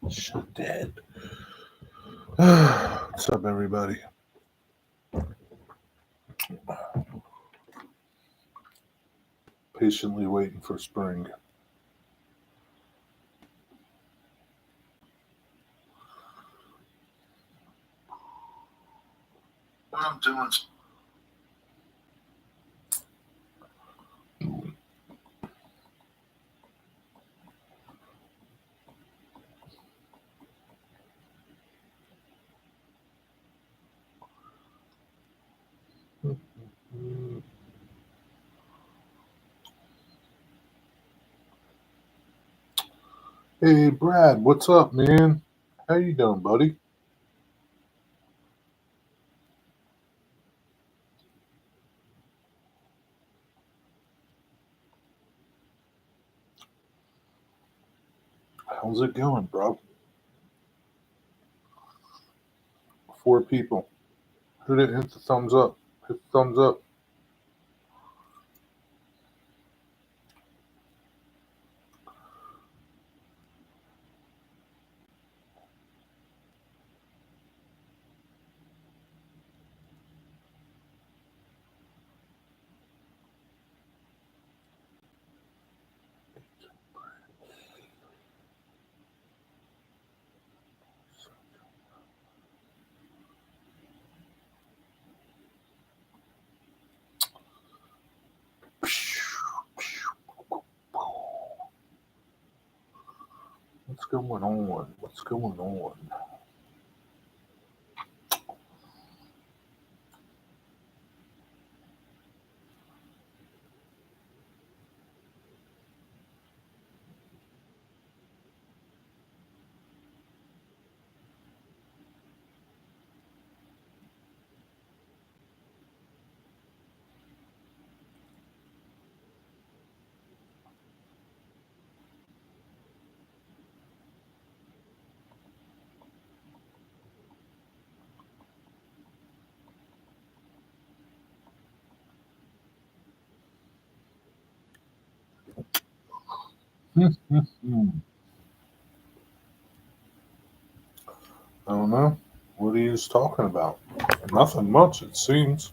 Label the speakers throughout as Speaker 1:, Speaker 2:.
Speaker 1: Shut dead. What's up, everybody? Patiently waiting for spring. What I'm doing. Hey, Brad, what's up, man? How you doing, buddy? How's it going, bro? 4 people. Who didn't hit the thumbs up? Hit the thumbs up. What's going on? What's going on? I don't know. What are you talking about? Nothing much, it seems.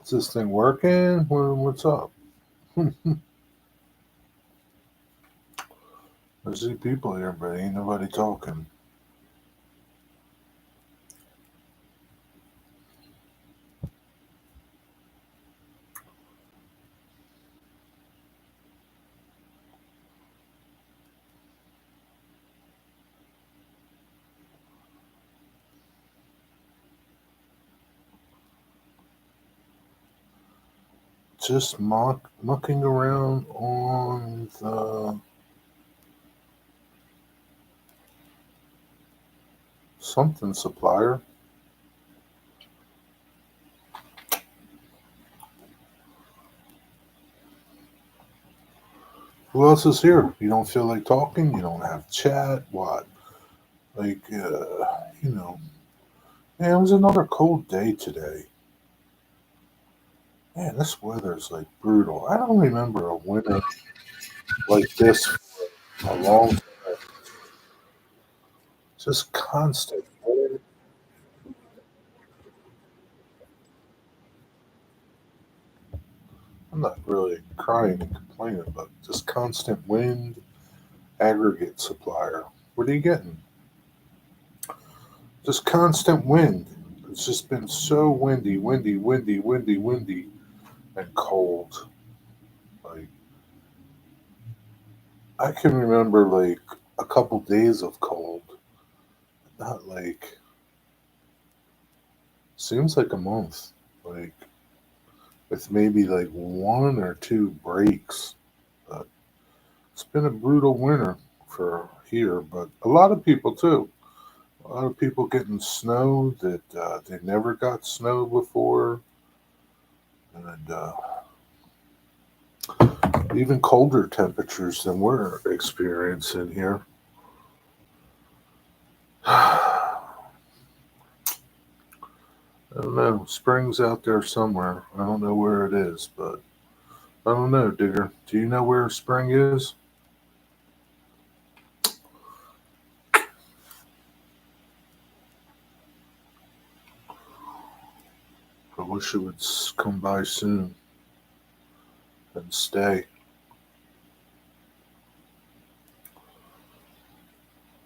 Speaker 1: Is this thing working? What's up? I see people here, but ain't nobody talking. Just mucking around on the something supplier. Who else is here? You don't feel like talking? You don't have chat? What? Like, you know. Man, it was another cold day today. Man, this weather's like brutal. I don't remember a winter like this for a long time. Just constant. I'm not really crying and complaining, but just constant wind, aggregate supplier. What are you getting? Just constant wind. It's just been so windy, windy, windy, windy, windy, and cold. Like I can remember like a couple days of cold. Not like seems like a month. Like with maybe like 1 or 2 breaks. But it's been a brutal winter for here, but a lot of people too. A lot of people getting snow that they never got snow before. and even colder temperatures than we're experiencing here. I don't know. Spring's out there somewhere. I don't know where it is, but I don't know, Digger. Do you know where spring is? I wish it would come by soon and stay.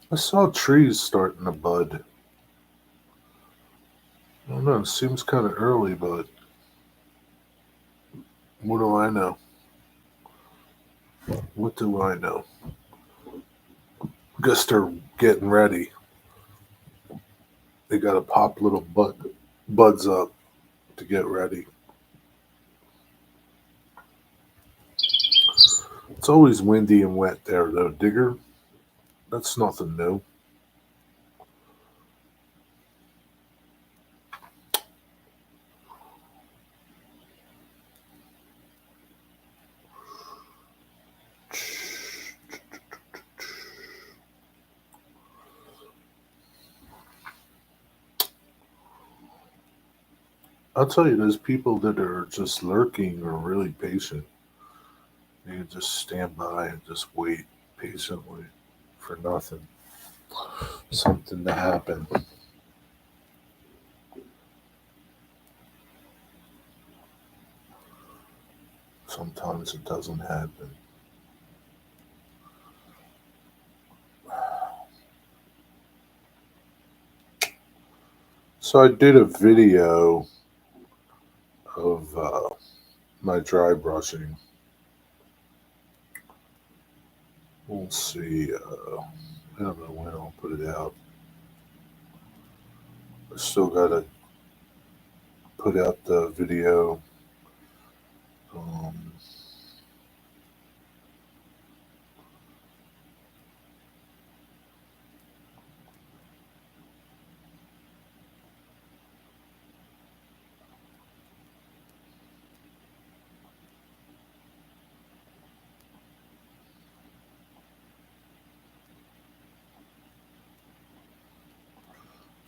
Speaker 1: I saw trees starting to bud. I don't know. It seems kind of early, but what do I know? What do I know? Guess they're getting ready. They got to pop little buds up to get ready. It's always windy and wet there, though, Digger. That's nothing new. I'll tell you, those people that are just lurking are really patient. They can just stand by and just wait patiently for nothing, something to happen. Sometimes it doesn't happen. So I did a video of my dry brushing. We'll see. I don't know when I'll put it out. I still gotta put out the video. Um,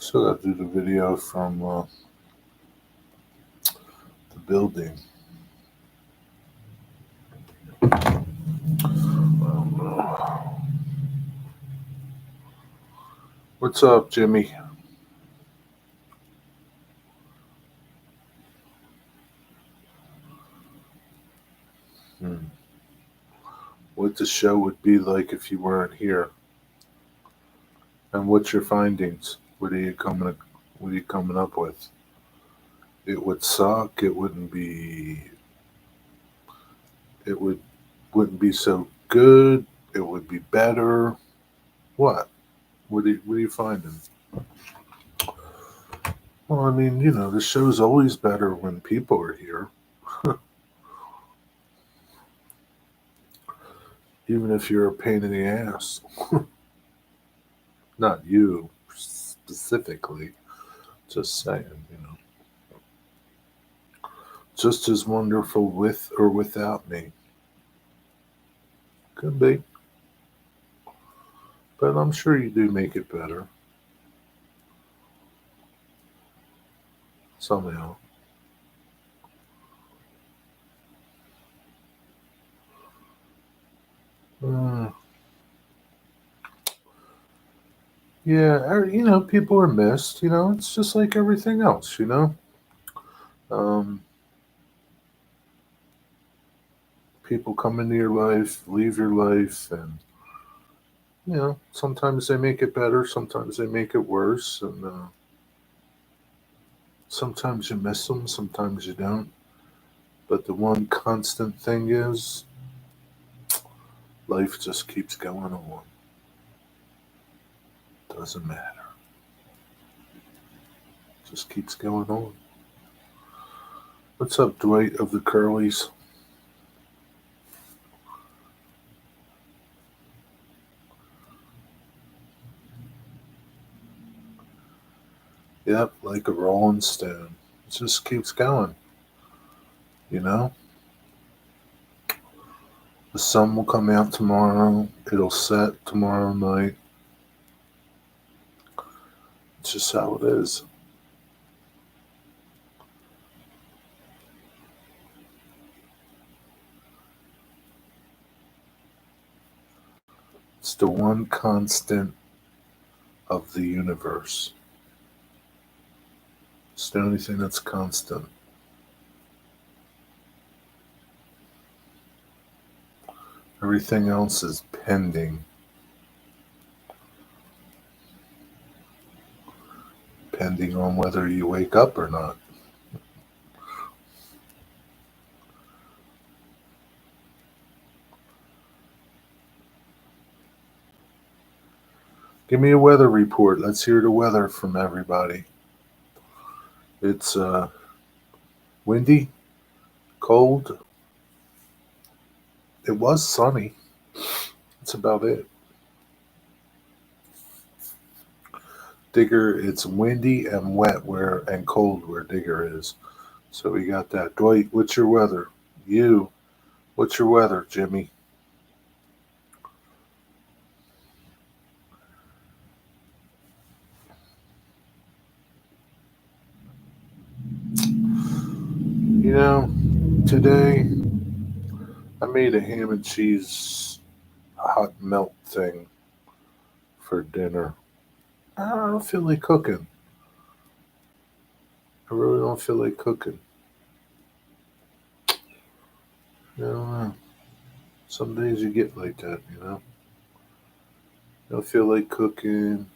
Speaker 1: Still gotta do the video from the building. I don't know. What's up, Jimmy? Hmm. What the show would be like if you weren't here, and what's your findings? What are you coming up with? It would suck. It wouldn't be. It wouldn't be so good. It would be better. What? What are you finding? Well, I mean, the show's always better when people are here, even if you're a pain in the ass. Not you specifically, just saying. Just as wonderful with or without me. Could be, but I'm sure you do make it better somehow. Uh, yeah, people are missed. It's just like everything else. Um, People come into your life, leave your life, and sometimes they make it better, sometimes they make it worse, and sometimes you miss them, sometimes you don't. But the one constant thing is, life just keeps going on. Doesn't matter. Just keeps going on. What's up, Dwight of the Curlies? Yep, like a rolling stone. It just keeps going. You know, the sun will come out tomorrow. It'll set tomorrow night. It's just how it is. It's the one constant of the universe. It's the only thing that's constant. Everything else is pending, pending on whether you wake up or not. Give me a weather report. Let's hear the weather from everybody. It's windy, cold. It was sunny. That's about it. Digger, it's windy and wet where and cold where Digger is. So we got that. Dwight, what's your weather? You, what's your weather, Jimmy? You know, today I made a ham and cheese hot melt thing for dinner. I don't feel like cooking. I really don't feel like cooking. I don't know. Some days you get like that, you know. I don't feel like cooking.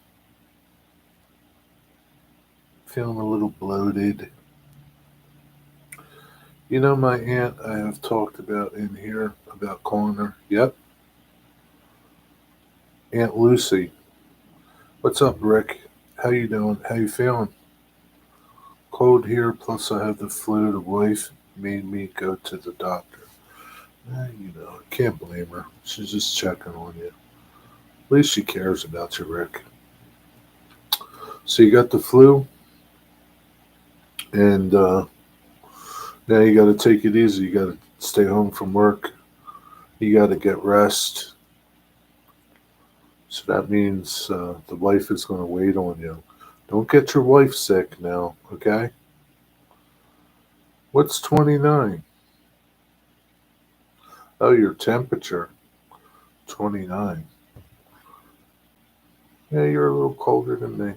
Speaker 1: Feeling a little bloated. You know, my aunt I have talked about in here about calling her. Yep, Aunt Lucy. What's up, Rick? How you doing? How you feeling? Cold here, plus I have the flu. The wife made me go to the doctor. I can't blame her. She's just checking on you. At least she cares about you, Rick. So you got the flu, and now you got to take it easy. You got to stay home from work. You got to get rest. So that means the wife is going to wait on you. Don't get your wife sick now, okay? What's 29? Oh, your temperature, 29. Yeah, you're a little colder than me.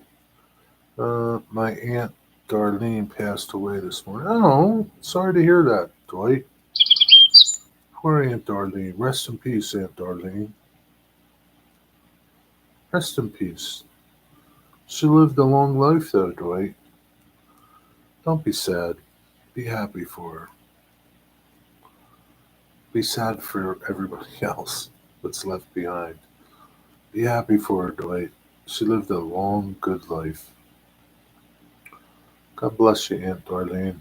Speaker 1: My aunt Darlene passed away this morning. Oh, sorry to hear that, Dwight. Poor Aunt Darlene. Rest in peace, Aunt Darlene. Rest in peace. She lived a long life, though, Dwight. Don't be sad. Be happy for her. Be sad for everybody else that's left behind. Be happy for her, Dwight. She lived a long, good life. God bless you, Aunt Darlene.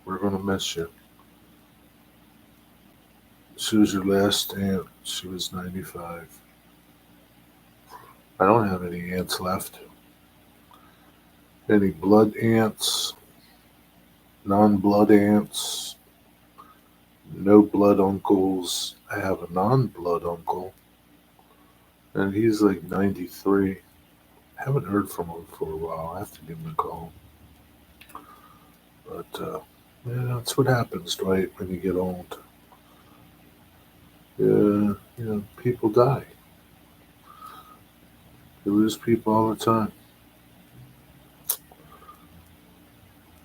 Speaker 1: We're going to miss you. She was your last aunt. She was 95. I don't have any aunts left. Any blood aunts, non blood aunts, no blood uncles. I have a non blood uncle, and he's like 93. I haven't heard from him for a while. I have to give him a call. But, yeah, that's what happens, Dwight, when you get old. People die. You lose people all the time.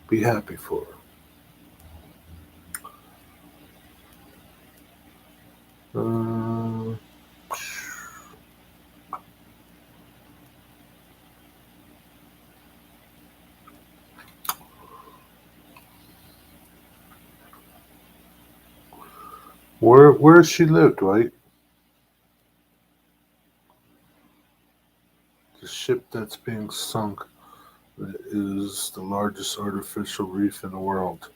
Speaker 1: Be happy for her. Where does she live, Dwight? The ship that's being sunk is the largest artificial reef in the world.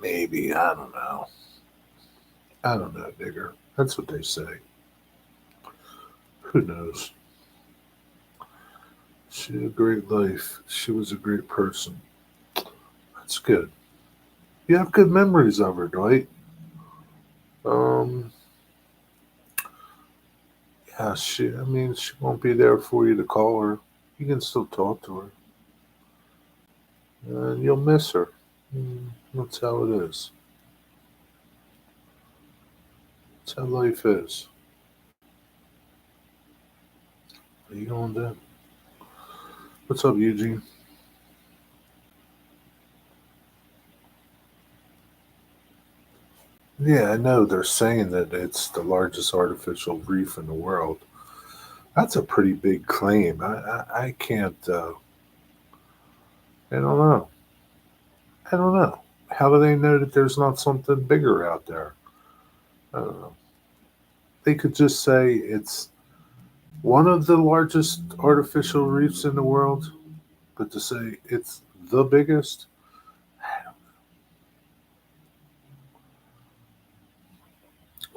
Speaker 1: Maybe. I don't know. I don't know, Digger. That's what they say. Who knows? She had a great life. She was a great person. That's good. You have good memories of her, Dwight. Um, yeah, I mean, she won't be there for you to call her. You can still talk to her. And you'll miss her. That's how it is. That's how life is. What are you going to do? What's up, Eugene? Yeah, I know they're saying that it's the largest artificial reef in the world. That's a pretty big claim. I can't, I don't know. I don't know. How do they know that there's not something bigger out there? I don't know. They could just say it's one of the largest artificial reefs in the world, but to say it's the biggest,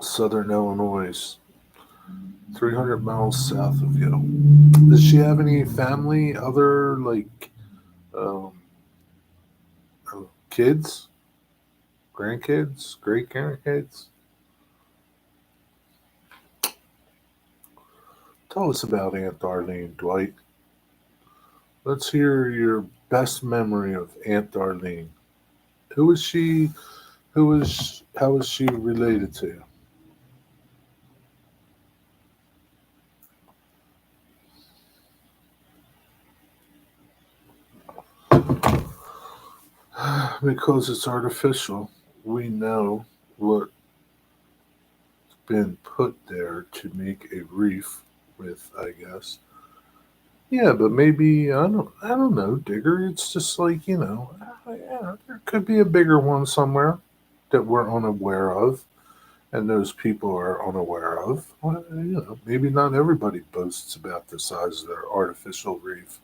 Speaker 1: Southern Illinois, 300 miles south of you. Does she have any family, other like um, kids, grandkids, great grandkids? Tell us about Aunt Darlene, Dwight. Let's hear your best memory of Aunt Darlene. Who is she? Who is? How is she related to you? Because it's artificial. We know what's been put there to make a reef with, I guess. Yeah, but maybe I don't know, Digger. It's just like yeah, there could be a bigger one somewhere that we're unaware of, and those people are unaware of. Well, maybe not everybody boasts about the size of their artificial reef.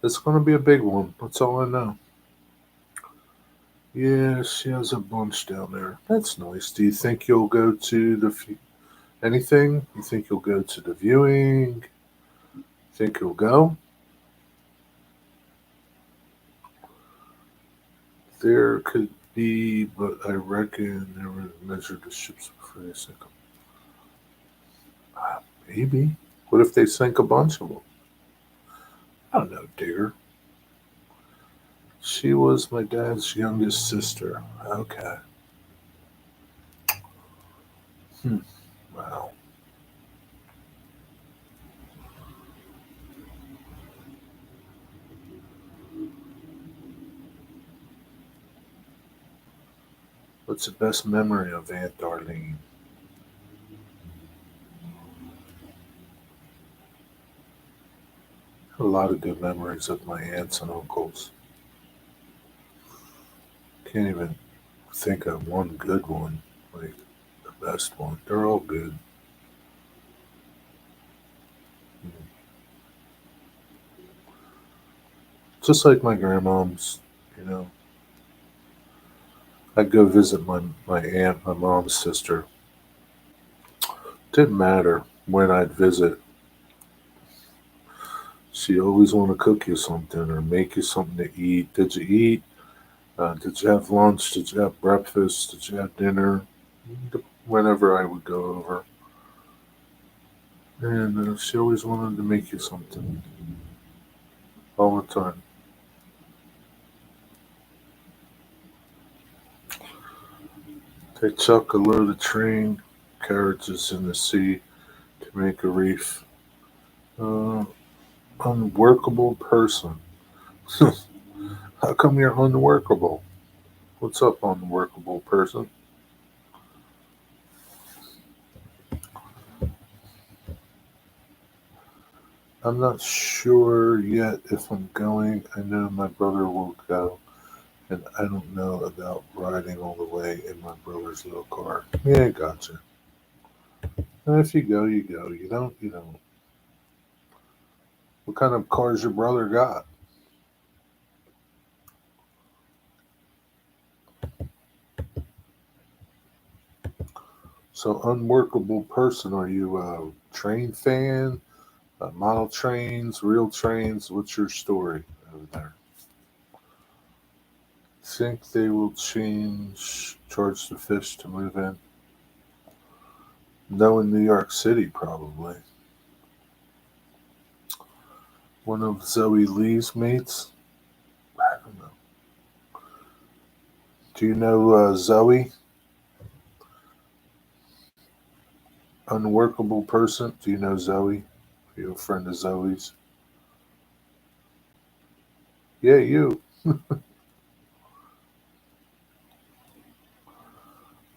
Speaker 1: It's going to be a big one. That's all I know. Yeah, she has a bunch down there. That's nice. Do you think you'll go to anything? You think you'll go to the viewing? Think you'll go? There could be, but I reckon they would measure the ships before they sink them. Maybe. What if they sink a bunch of them? I don't know, Digger. She was my dad's youngest sister. Okay. Hmm. Wow. What's the best memory of Aunt Darlene? A lot of good memories of my aunts and uncles. Can't even think of one good one, like the best one. They're all good. Just like my grandmom's, you know. I'd go visit my aunt, my mom's sister. Didn't matter when I'd visit. She always want to cook you something or make you something to eat. Did you eat? Did you have lunch? Did you have breakfast? Did you have dinner? Whenever I would go over. And she always wanted to make you something all the time. They chuck a load of train carriages in the sea to make a reef. Uh, Unworkable person. How come you're unworkable? What's up, unworkable person? I'm not sure yet if I'm going. I know my brother will go, and I don't know about riding all the way in my brother's little car. Yeah, gotcha. And if you go, you go. You don't, you don't. What kind of cars your brother got? So, unworkable person, are you a train fan? Model trains, real trains? What's your story over there? Think they will charge the fish to move in? No, in New York City, probably. One of Zoe Lee's mates? I don't know. Do you know Zoe? Unworkable person? Do you know Zoe? Are you a friend of Zoe's? Yeah, you.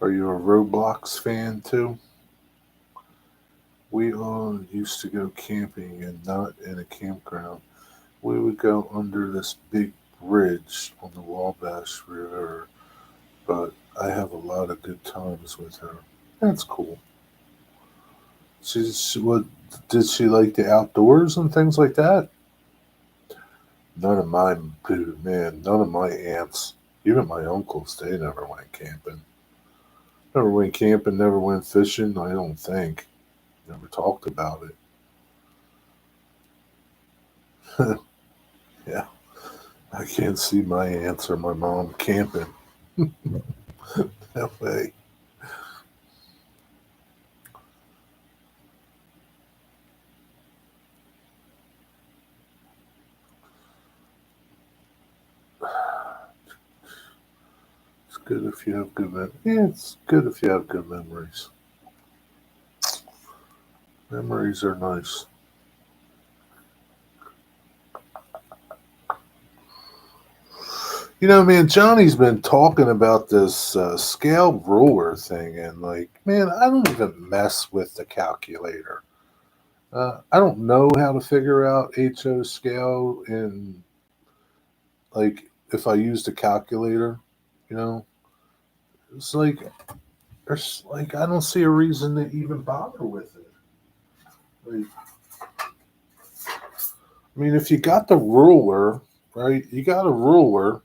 Speaker 1: Are you a Roblox fan too? We all used to go camping and not in a campground. We would go under this big bridge on the Wabash River, but I have a lot of good times with her. That's cool. What did she like the outdoors and things like that? None of my dude, man, none of my aunts, even my uncles, they never went camping. Never went camping, never went fishing, I don't think. Never talked about it. Yeah. I can't see my aunts or my mom camping that way. It's good if you have yeah, it's good if you have good memories. Memories are nice. You know, man, Johnny's been talking about this scale ruler thing, and like, man, I don't even mess with the calculator. I don't know how to figure out HO scale, and like, if I use the calculator, you know, it's like there's like I don't see a reason to even bother with it. Like, I mean, if you got the ruler, right? You got a ruler,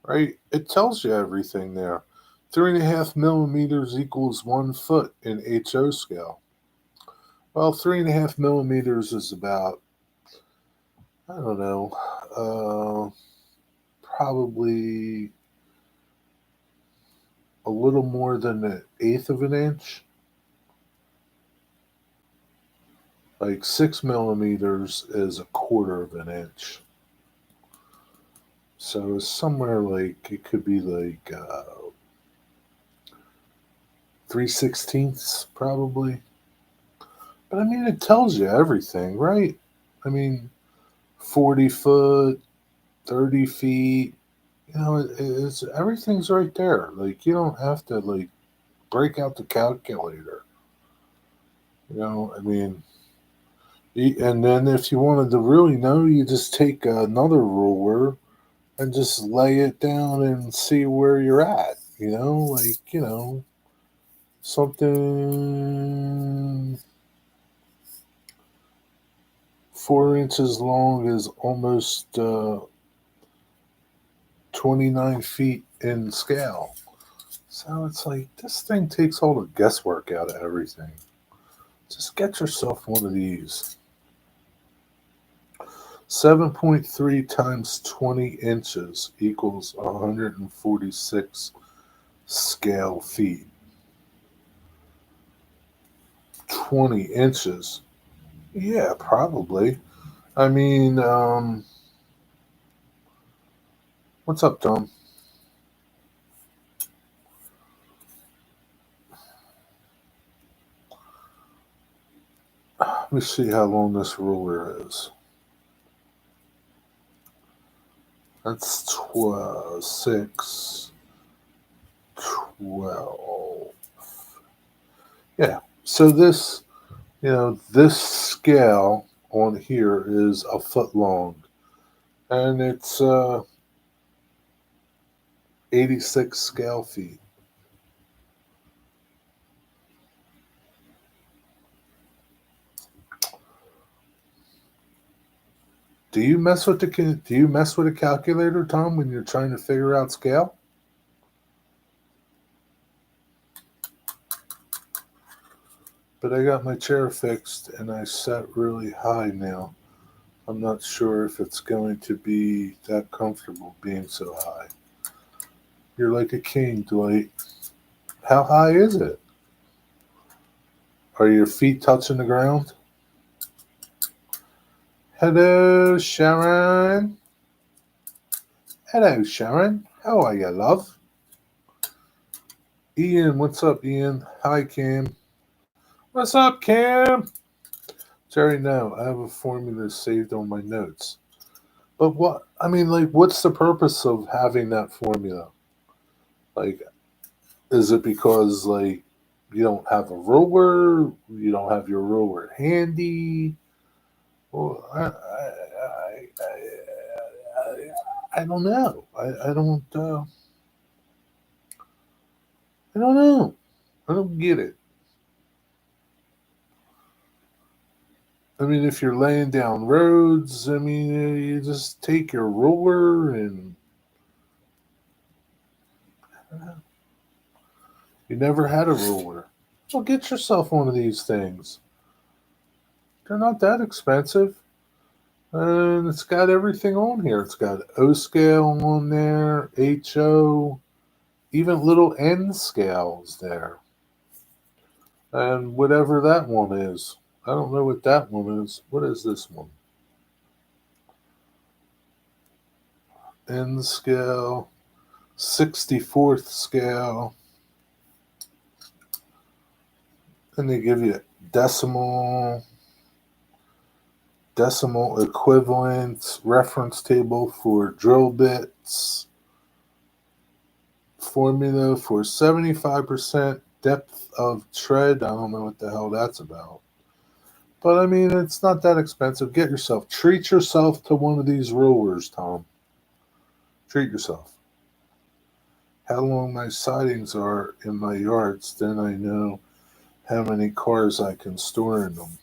Speaker 1: right? It tells you everything there. 3.5 millimeters equals 1 foot in HO scale. Well, 3.5 millimeters is about, I don't know, probably a little more than an eighth of an inch. Like 6 millimeters is a quarter of an inch. So it's somewhere like it could be like 3/16 probably. But I mean, it tells you everything, right? I mean, 40 foot, 30 feet. You know, it's everything's right there. Like you don't have to like break out the calculator. You know, I mean, and then if you wanted to really know, you just take another ruler and just lay it down and see where you're at. Like something 4 inches long is almost 29 feet in scale. So it's like this thing takes all the guesswork out of everything. Just get yourself one of these. 7.3 times 20 inches equals 146 scale feet. 20 inches. Yeah, probably. I mean, what's up, Tom? Let me see how long this ruler is. That's 12, 6, 12. Yeah. So this scale on here is a foot long, and it's 86 scale feet. Do you mess with a calculator, Tom, when you're trying to figure out scale? But I got my chair fixed and I sat really high now. I'm not sure if it's going to be that comfortable being so high. You're like a king, Dwight. How high is it? Are your feet touching the ground? Hello, Sharon. Hello, Sharon. How are you, love? Ian, what's up, Ian? Hi, Cam. What's up, Cam? Terry, no, I have a formula saved on my notes. But what, I mean, like, what's the purpose of having that formula? Like, is it because, like, you don't have a ruler? You don't have your ruler handy? Well, I don't know. I don't know. I don't get it. I mean, if you're laying down roads, I mean, you just take your ruler and you never had a ruler. Well, get yourself one of these things. They're not that expensive. And it's got everything on here. It's got O scale on there, HO, even little N scales there. And whatever that one is. I don't know what that one is. What is this one? N scale, 64th scale. And they give you decimal equivalent, reference table for drill bits, formula for 75% depth of tread. I don't know what the hell that's about. But I mean, it's not that expensive. Treat yourself to one of these rulers, Tom. Treat yourself. How long my sidings are in my yards, then I know how many cars I can store in them.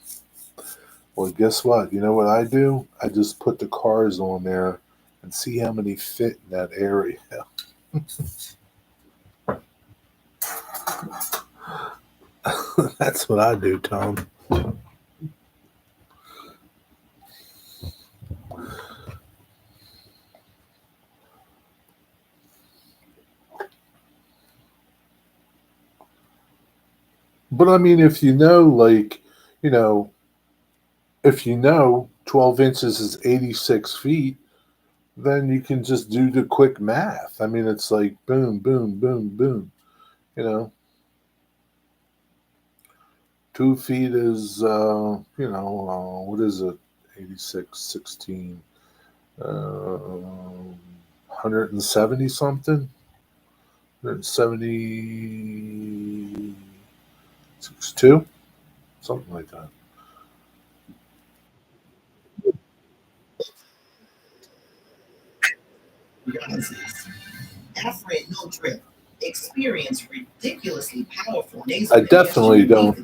Speaker 1: Well, guess what? You know what I do? I just put the cars on there and see how many fit in that area. That's what I do, Tom. But I mean, if you know, like, you know, if you know 12 inches is 86 feet, then you can just do the quick math. I mean, it's like boom, boom, boom, boom. You know, 2 feet is, what is it? 86, 16, 170 something? 172? Something like that. Afrin no drip. Experience ridiculously powerful nasal. I definitely don't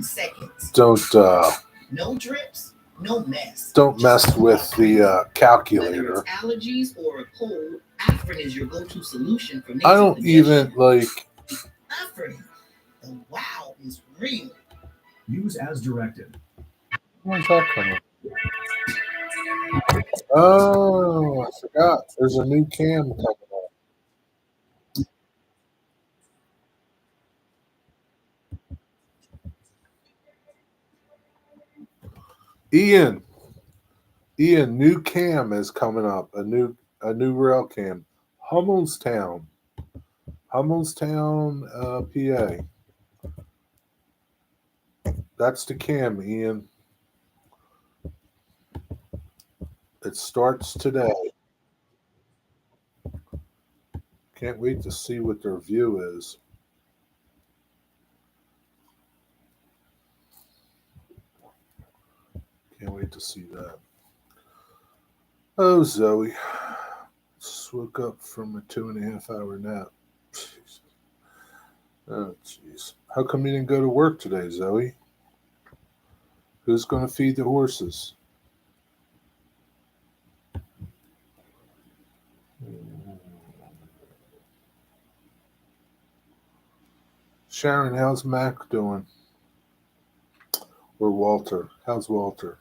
Speaker 1: no drips, no mess. Don't mess with the calculator. Whether it's allergies or a cold, Afrin is your go-to solution for nasal. I don't congestion. Even like Afrin. The wow is real. Use as directed. Where's that coming? Oh, I forgot. There's a new cam coming up. Ian, new cam is coming up. A new rail cam. Hummelstown, PA. That's the cam, Ian. It starts today. Can't wait to see what their view is. Can't wait to see that. Oh, Zoe. Just woke up from a 2.5 hour nap. Jeez. Oh, jeez. How come you didn't go to work today, Zoe? Who's going to feed the horses? Sharon, how's Mac doing? Or Walter? How's Walter?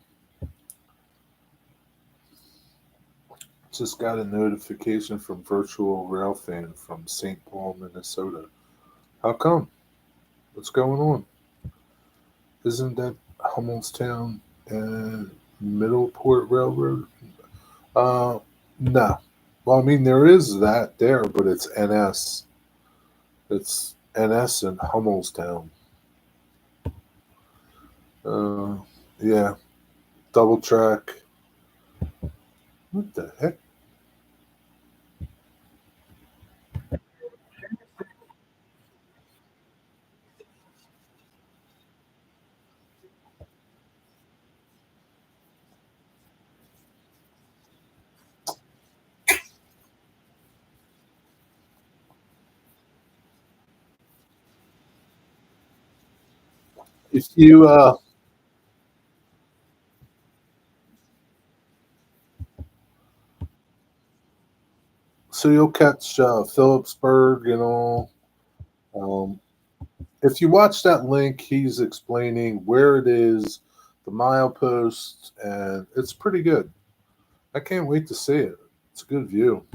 Speaker 1: Just got a notification from Virtual Rail Fan from St. Paul, Minnesota. How come? What's going on? Isn't that Hummelstown and Middleport Railroad? Uh, no. Well, I mean, there is that there, but it's NS. It's NS and Hummelstown. Uh, yeah, double track. What the heck? If you so you'll catch Phillipsburg and all. Um, if you watch that link, he's explaining where it is, the milepost, and it's pretty good. I can't wait to see it. It's a good view.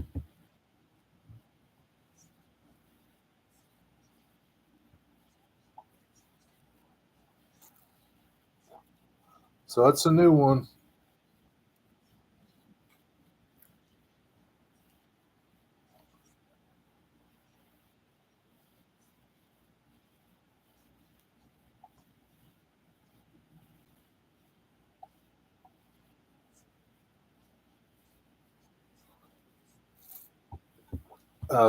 Speaker 1: So that's a new one.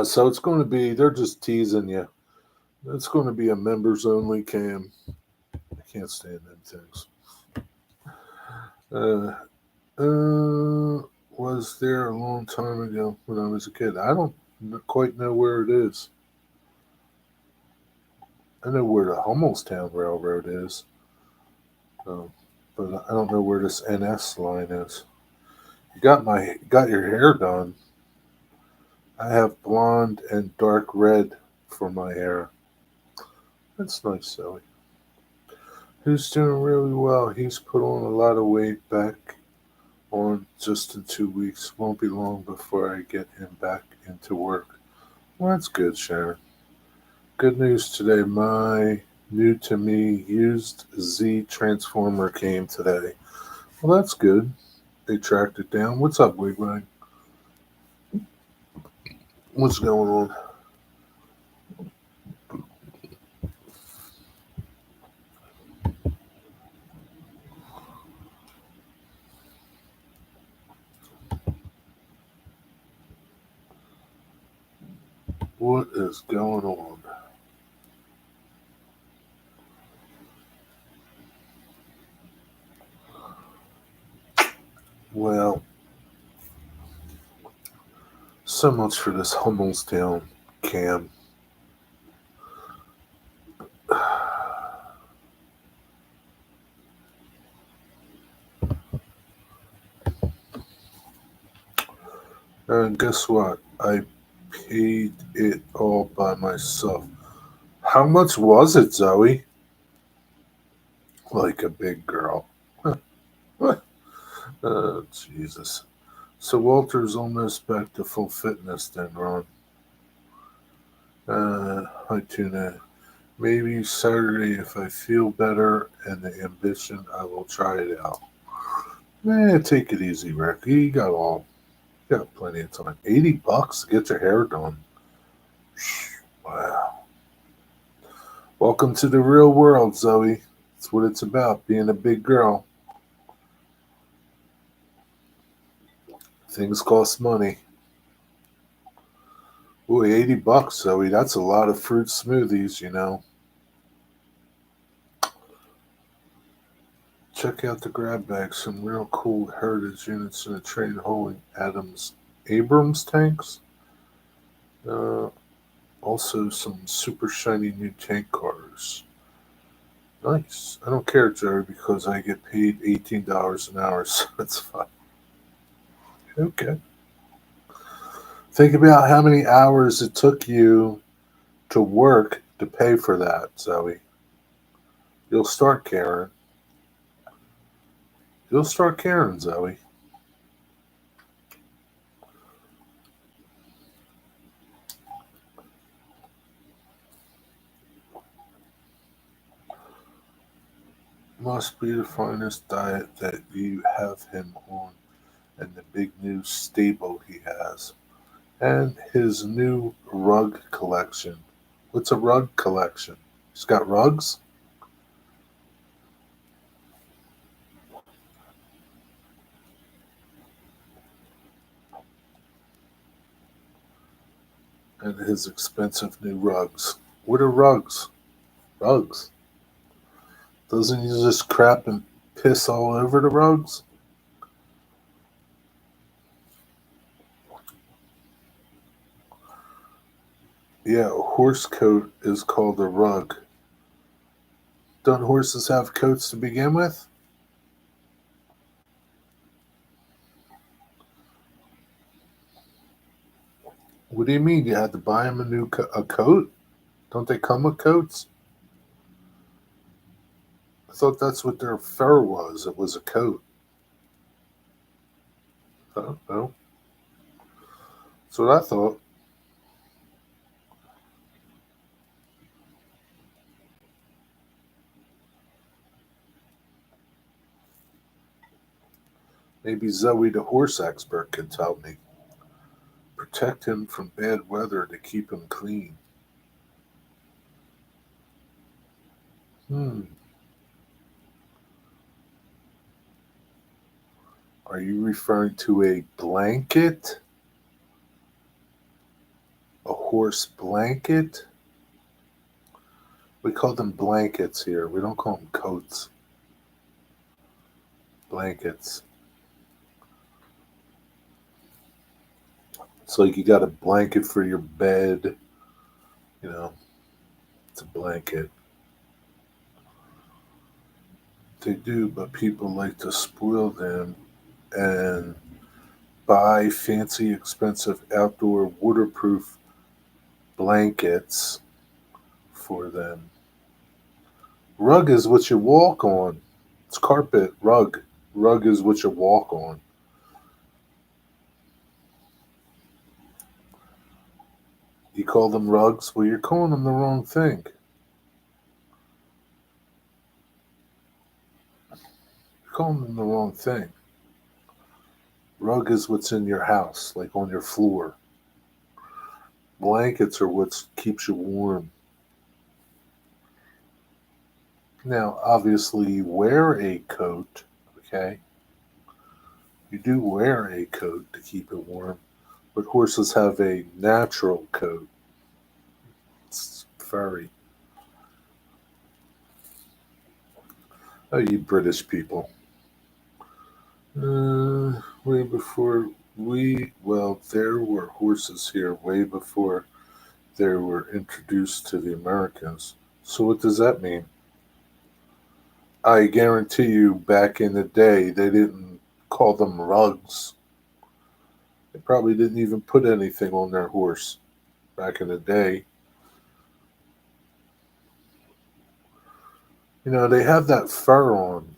Speaker 1: So it's going to be, they're just teasing you. It's going to be a members only cam. I can't stand them things. Uh, was there a long time ago when I was a kid? I don't quite know where it is. I know where the Hummelstown Railroad is, um, but I don't know where this NS line is. You got your hair done. I have blonde and dark red for my hair. That's nice, Zoe. Who's doing really well? He's put on a lot of weight back on just in 2 weeks. Won't be long before I get him back into work. Well, that's good, Sharon. Good news today. My new to me used Z Transformer came today. Well, that's good. They tracked it down. What's up, Wigwag? What's going on? What is going on? Well, so much for this Hummelstown cam. And guess what? I paid it all by myself. How much was it, Zoe? Like a big girl. Oh, Jesus. So Walter's almost back to full fitness then, Ron. Hi, Tuna. Maybe Saturday if I feel better and the ambition, I will try it out. Take it easy, Rick. You got plenty of time. $80 to get your hair done. Wow. Welcome to the real world, Zoe. That's what it's about, being a big girl. Things cost money. Ooh, $80, Zoe. That's a lot of fruit smoothies, you know. Check out the grab bag. Some real cool heritage units in a train holding Abrams tanks. Uh, Also, some super shiny new tank cars. Nice. I don't care, Jerry, because I get paid $18 an hour, so that's fine. Okay. Think about how many hours it took you to work to pay for that, Zoe. You'll start caring. You'll start caring, Zoe. must be the finest diet that you have him on, and the big new stable he has, and his new rug collection. What's a rug collection? He's got rugs? And his expensive new rugs. What are rugs? Rugs. Doesn't he just crap and piss all over the rugs? Yeah, a horse coat is called a rug. Don't horses have coats to begin with? What do you mean? You had to buy him a coat? Don't they come with coats? I thought that's what their fur was. It was a coat. Oh, no. That's what I thought. Maybe Zoe the horse expert can tell me. Protect him from bad weather to keep him clean. Hmm. Are you referring to a blanket? A horse blanket? We call them blankets here. We don't call them coats. Blankets. It's like you got a blanket for your bed. You know, it's a blanket. They do, but people like to spoil them and buy fancy, expensive outdoor waterproof blankets for them. Rug is what you walk on. It's carpet, rug. Rug is what you walk on. You call them rugs? Well, you're calling them the wrong thing. You're calling them the wrong thing. Rug is what's in your house, like on your floor. Blankets are what keeps you warm. Now, obviously, you wear a coat, okay? You do wear a coat to keep it warm, but horses have a natural coat. It's furry. Oh, you British people. Way before there were horses here way before they were introduced to the Americans. So, what does that mean? I guarantee you, back in the day, they didn't call them rugs. They probably didn't even put anything on their horse back in the day. They have that fur on,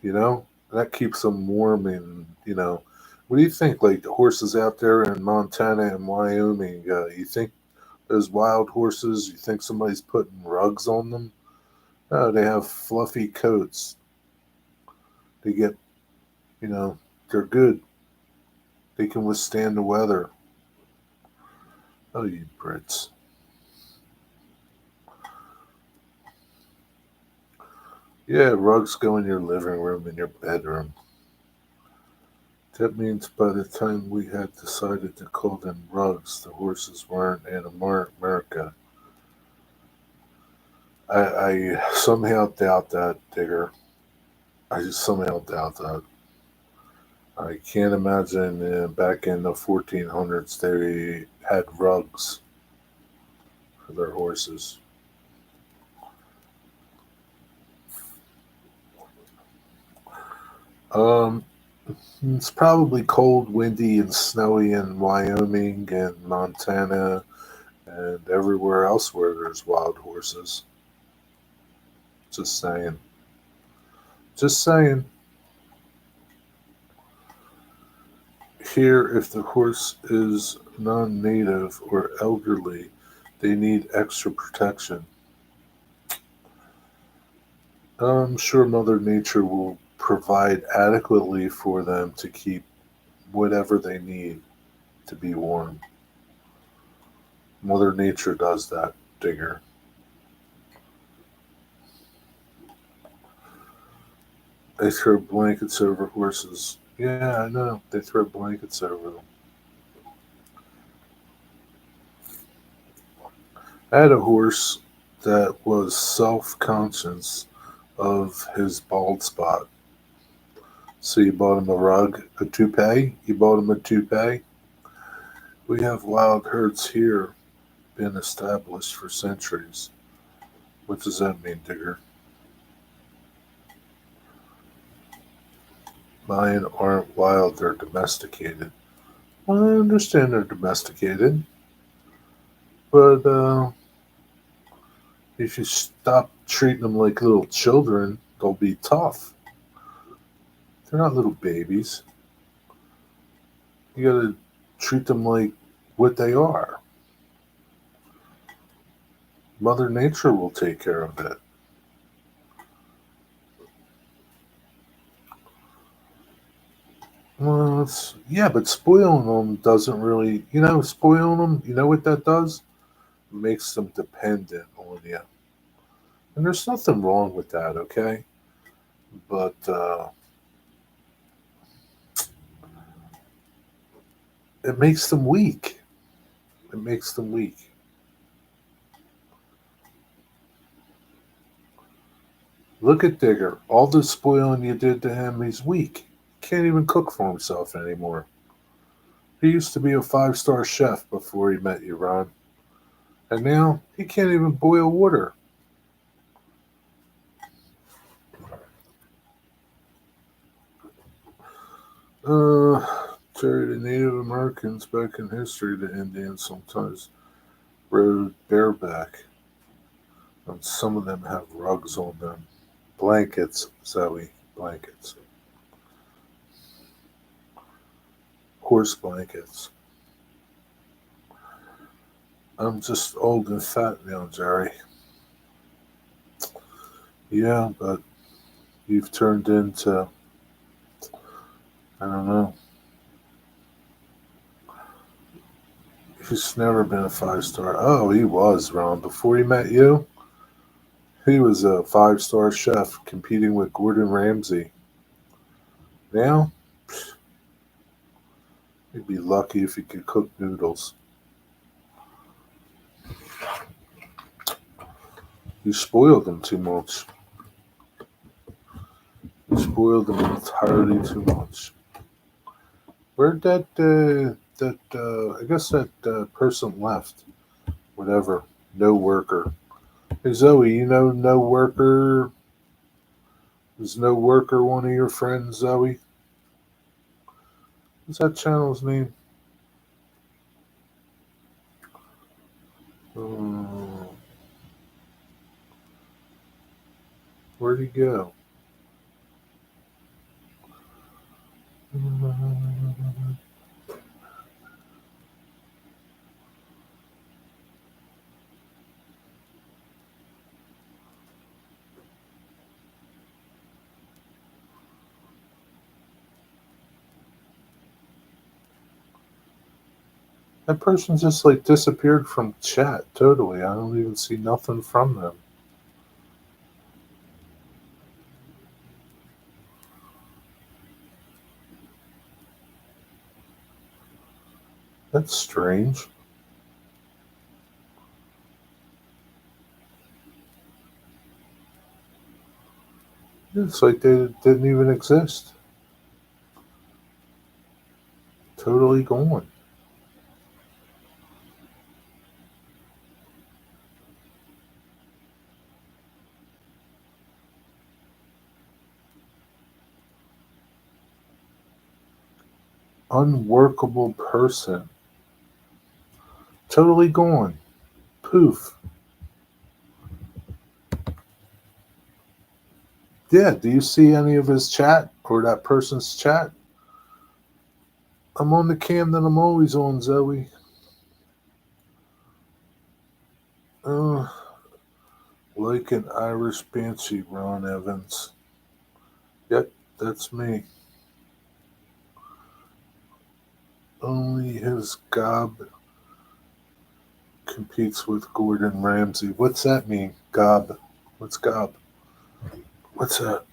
Speaker 1: that keeps them warm. And what do you think? Like the horses out there in Montana and Wyoming, you think those wild horses, you think somebody's putting rugs on them? No, they have fluffy coats. They get, you know, they're good. They can withstand the weather. Oh, you Brits. Yeah, rugs go in your living room and your bedroom. That means by the time we had decided to call them rugs, the horses weren't in America. I somehow doubt that, Digger. I just somehow doubt that. I can't imagine back in the 1400s they had rugs for their horses. Um, it's probably cold, windy, and snowy in Wyoming and Montana and everywhere else where there's wild horses. Just saying. Just saying. Here, if the horse is non native or elderly, they need extra protection. I'm sure Mother Nature will provide adequately for them to keep whatever they need to be warm. Mother Nature does that, Digger. They throw blankets over horses. Yeah, I know. They throw blankets over them. I had a horse that was self conscious of his bald spot. So you bought him a rug, a toupee. You bought him a toupee. We have wild herds here, been established for centuries. What does that mean, Digger? Mine aren't wild, they're domesticated. Well, I understand they're domesticated, but if you stop treating them like little children, they'll be tough. They're not little babies. You gotta treat them like what they are. Mother Nature will take care of it. Well, yeah, but spoiling them doesn't really, spoiling them, you know what that does? Makes them dependent on you. And there's nothing wrong with that, okay? But it makes them weak. It makes them weak. Look at Digger. All the spoiling you did to him, he's weak. Can't even cook for himself anymore. He used to be a five-star chef before he met you, Ron. And now he can't even boil water. Uh, Jerry, the Native Americans back in history, the Indians sometimes rode bareback, and some of them have rugs on them. Blankets, Zoe, blankets. Horse blankets. I'm just old and fat now, Jerry. Yeah, but you've turned into, I don't know, he's never been a five-star. Oh, he was, Ron. Before he met you, he was a five-star chef competing with Gordon Ramsay. Now, he'd be lucky if he could cook noodles. You spoiled him too much. You spoiled him entirely too much. Where'd I guess that person left. Whatever. No worker. Hey, Zoe, you know no worker? Is no worker one of your friends, Zoe? What's that channel's name? Uh, where'd he go? That person just like disappeared from chat totally. I don't even see nothing from them. That's strange. It's like they didn't even exist. Totally gone. Unworkable person. Totally gone. Poof. Yeah, do you see any of his chat or that person's chat? I'm on the cam that I'm always on, Zoe. Uh, Like an Irish banshee, Ron Evans. Yep, that's me. Only his gob competes with Gordon Ramsay. What's that mean? Gob. What's gob? What's that?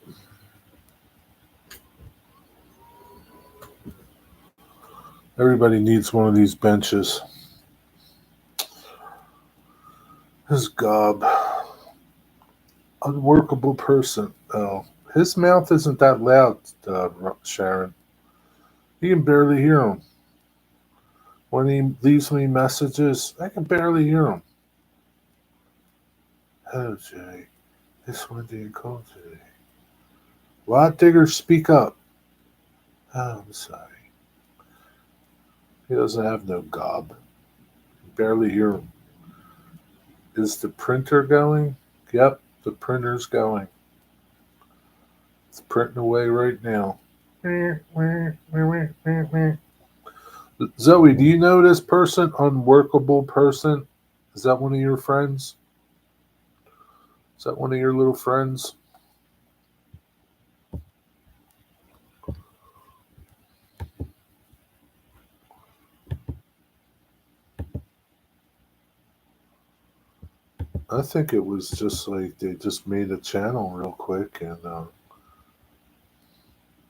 Speaker 1: Everybody needs one of these benches. His gob. Unworkable person. Oh, his mouth isn't that loud, Sharon. You can barely hear him. When he leaves me messages, I can barely hear him. Oh, Jay, this one didn't call today. Lot Digger, speak up. Oh, I'm sorry. He doesn't have no gob. Barely hear him. Is the printer going? Yep, the printer's going. It's printing away right now. Zoe, do you know this person? Unworkable person? Is that one of your friends? Is that one of your little friends? I think it was just like they just made a channel real quick and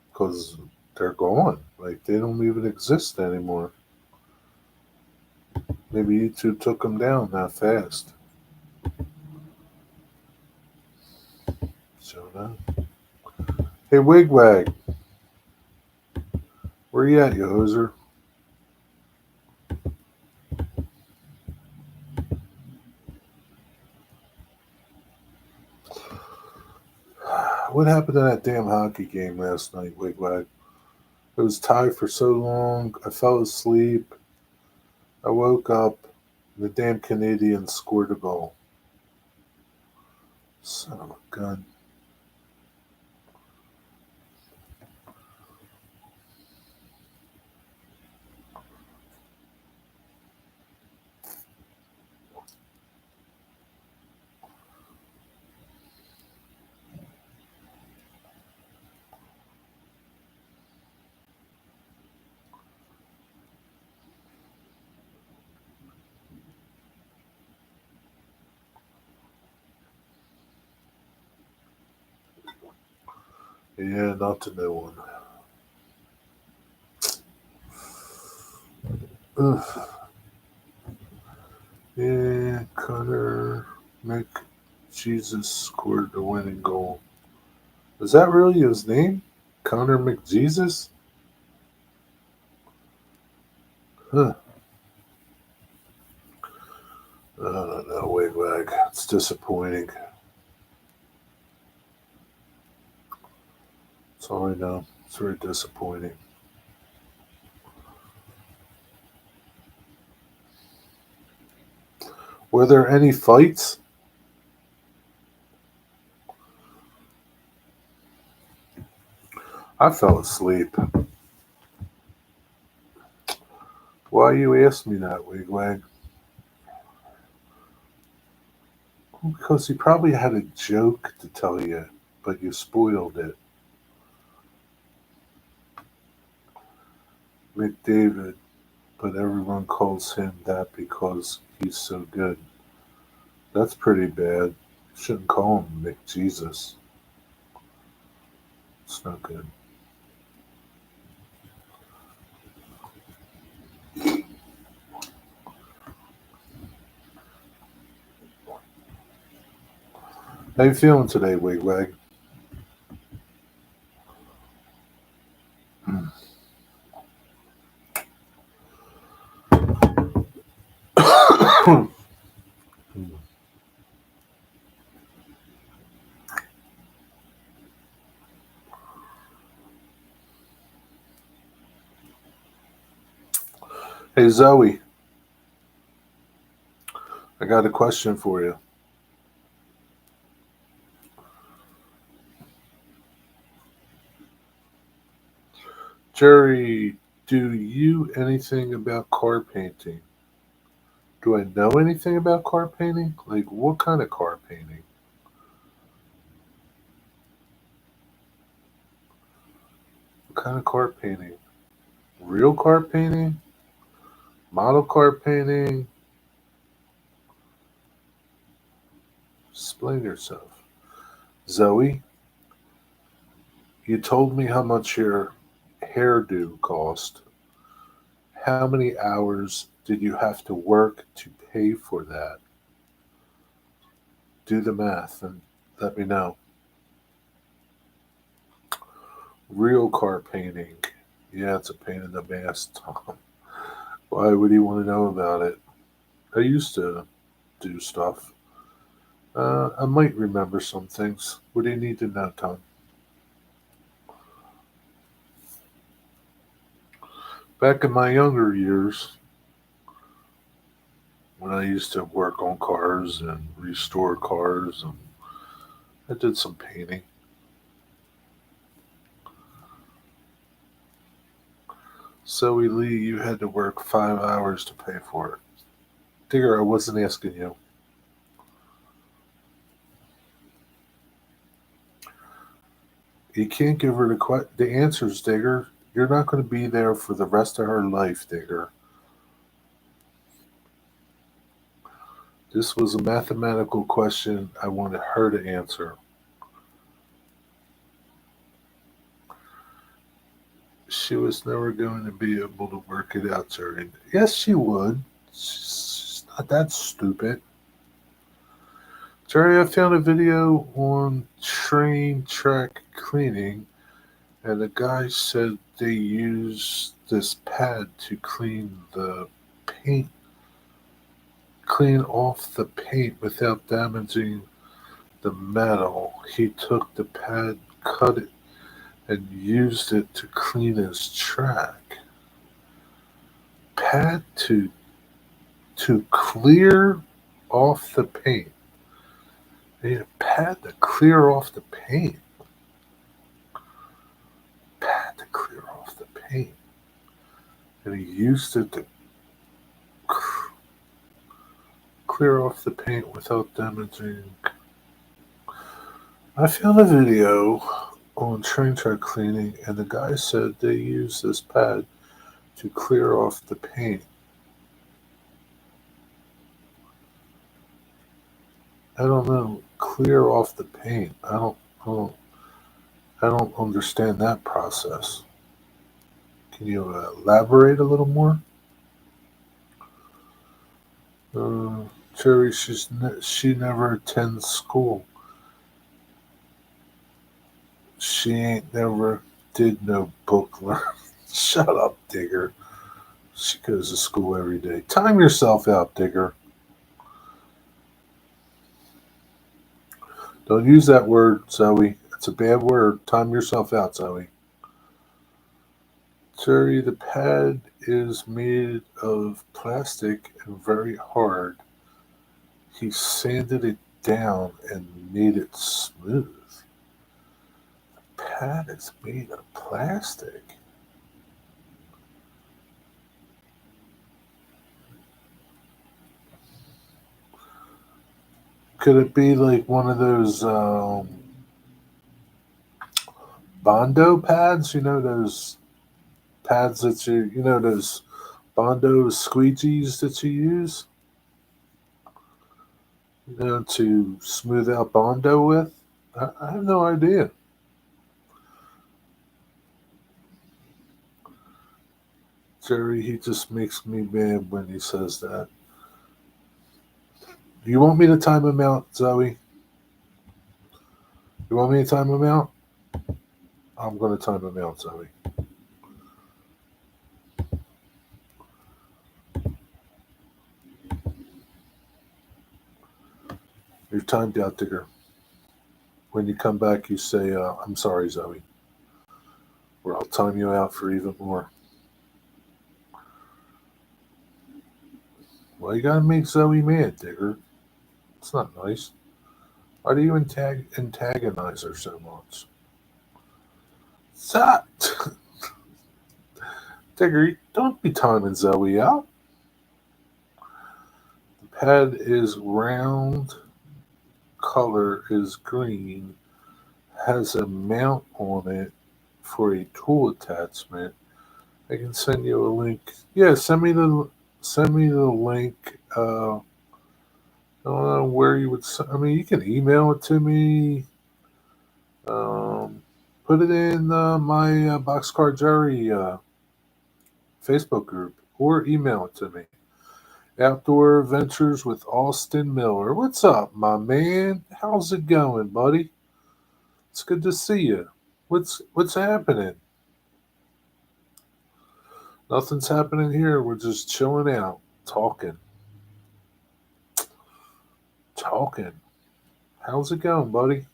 Speaker 1: because they're gone. Like they don't even exist anymore. Maybe YouTube took them down that fast. So no. Hey Wigwag, where you at, you hoser? What happened to that damn hockey game last night, Wigwag? It was tied for so long. I fell asleep. I woke up. The damn Canadians scored a goal. Son of a gun. Yeah, not the new one. Ugh. Yeah, Connor McJesus scored the winning goal. Is that really his name? Connor McJesus? Huh. I don't know, Wigwag. It's disappointing. That's all I know. It's very disappointing. Were there any fights? I fell asleep. Why you ask me that, Wigwag? Because he probably had a joke to tell you, but you spoiled it. McDavid, but everyone calls him that because he's so good. That's pretty bad. Shouldn't call him McJesus. It's not good. How you feeling today, Wigwag? Hey Zoe, I got a question for you. Jerry, do you anything about car painting? Do I know anything about car painting? Like what kind of car painting? kind of car painting? Real car painting? Model car painting? Explain yourself. Zoe, you told me how much your hairdo cost. How many hours did you have to work to pay for that? Do the math and let me know. Real car painting. Yeah, it's a pain in the ass, Tom. Why would you want to know about it? I used to do stuff. I might remember some things. What do you need to know, Tom? Back in my younger years, when I used to work on cars and restore cars, and I did some painting. Zoe Lee, you had to work 5 hours to pay for it. Digger, I wasn't asking you. You can't give her the answers, Digger. You're not going to be there for the rest of her life, Digger. This was a mathematical question I wanted her to answer. She was never going to be able to work it out, Jerry. Yes, she would. She's not that stupid. Jerry, I found a video on train track cleaning, and the guy said they use this pad to paint, clean off the paint without damaging the metal. He took the pad, cut it, and used it to clean his track. Pad to clear off the paint. They need a pad to clear off the paint. Pad to clear off the paint. And he used it to clear off the paint without damaging. I found a video on train track cleaning, and the guy said they use this pad to clear off the paint. I don't know. Clear off the paint. I don't understand that process. Can you elaborate a little more? Uh, Cherry, she never attends school. She ain't never did no book learn. Shut up, Digger. She goes to school every day. Time yourself out, Digger. Don't use that word, Zoe. It's a bad word. Time yourself out, Zoe. Cherry, the pad is made of plastic and very hard. He sanded it down and made it smooth. Pad is made of plastic. Could it be like one of those Bondo pads? You know those pads that those Bondo squeegees that you use, to smooth out Bondo with? I have no idea. Jerry, he just makes me mad when he says that. Do you want me to time him out, Zoe? You want me to time him out? I'm going to time him out, Zoe. You're timed out, Digger. When you come back, you say, I'm sorry, Zoe. Or I'll time you out for even more. Well, you gotta make Zoe mad, Digger. It's not nice. Why do you antagonize her so much? Stop! Digger, don't be timing Zoe out. The pad is round, color is green, has a mount on it for a tool attachment. I can send you a link. Yeah, send me the link. I don't know where you would. I mean, you can email it to me. Um, put it in my Boxcar Jerry Facebook group or email it to me. Outdoor Adventures with Austin Miller. What's up, my man? How's it going, buddy? It's good to see you. What's happening? Nothing's happening here. We're just chilling out, talking. How's it going, buddy?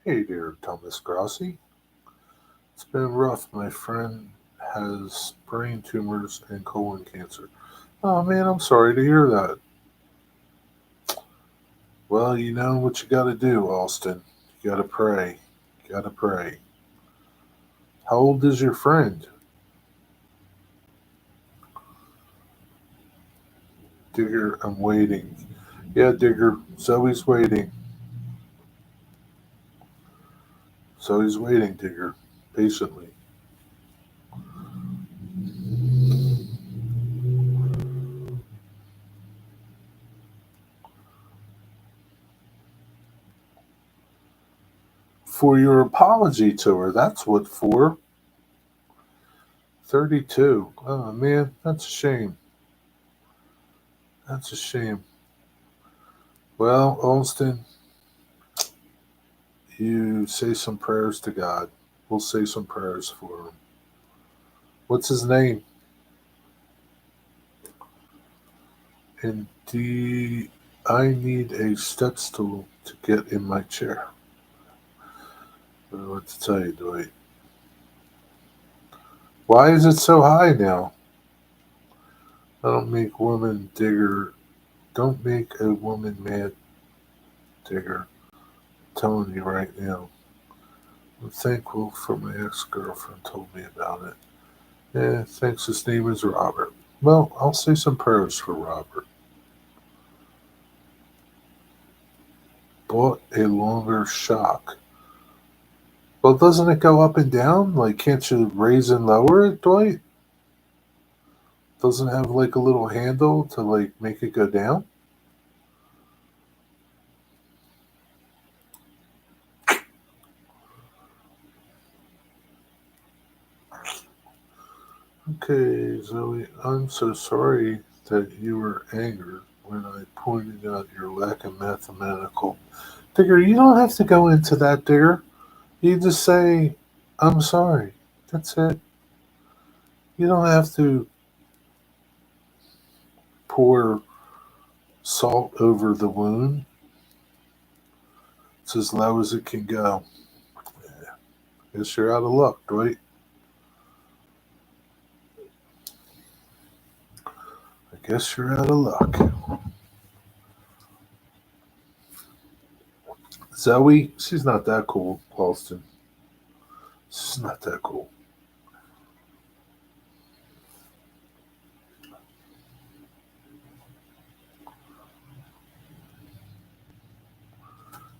Speaker 1: Hey there, Thomas Grassi. It's been rough. My friend has brain tumors and colon cancer. Oh man, I'm sorry to hear that. Well, you know what you gotta do, Austin. You gotta pray. You gotta pray. How old is your friend? Digger, I'm waiting. Yeah, Digger, Zoe's waiting. Zoe's waiting, Digger, patiently. For your apology to her, that's what for. 32. Oh man, that's a shame. That's a shame. Well, Austin, you say some prayers to God. We'll say some prayers for him. What's his name? And I need a step stool to get in my chair. I don't know what to tell you, Dwight. Why is it so high now? I don't make woman digger. Don't make a woman mad, Digger. I'm telling you right now. I'm thankful for my ex-girlfriend told me about it. Yeah, thanks. His name is Robert. Well, I'll say some prayers for Robert. Bought a longer shock. Well, doesn't it go up and down? Like, can't you raise and lower it, Dwight? Doesn't it have like a little handle to like make it go down? Okay, Zoe, I'm so sorry that you were angered when I pointed out your lack of mathematical. Digger, you don't have to go into that, Digger. You just say, I'm sorry. That's it. You don't have to pour salt over the wound. It's as low as it can go. Guess you're out of luck, right? I guess you're out of luck. Zoe, she's not that cool, Alston. She's not that cool.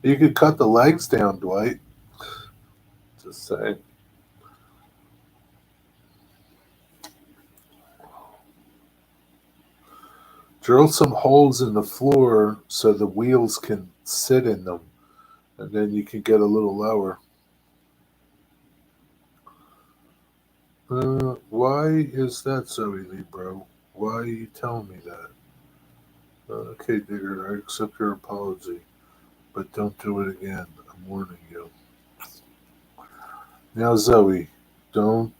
Speaker 1: You could cut the legs down, Dwight. Just saying. Drill some holes in the floor so the wheels can sit in them, and then you can get a little lower. Why is that, Zoe Lee, bro? Why are you telling me that? Okay, Digger, I accept your apology, but don't do it again. I'm warning you. Now, Zoe, don't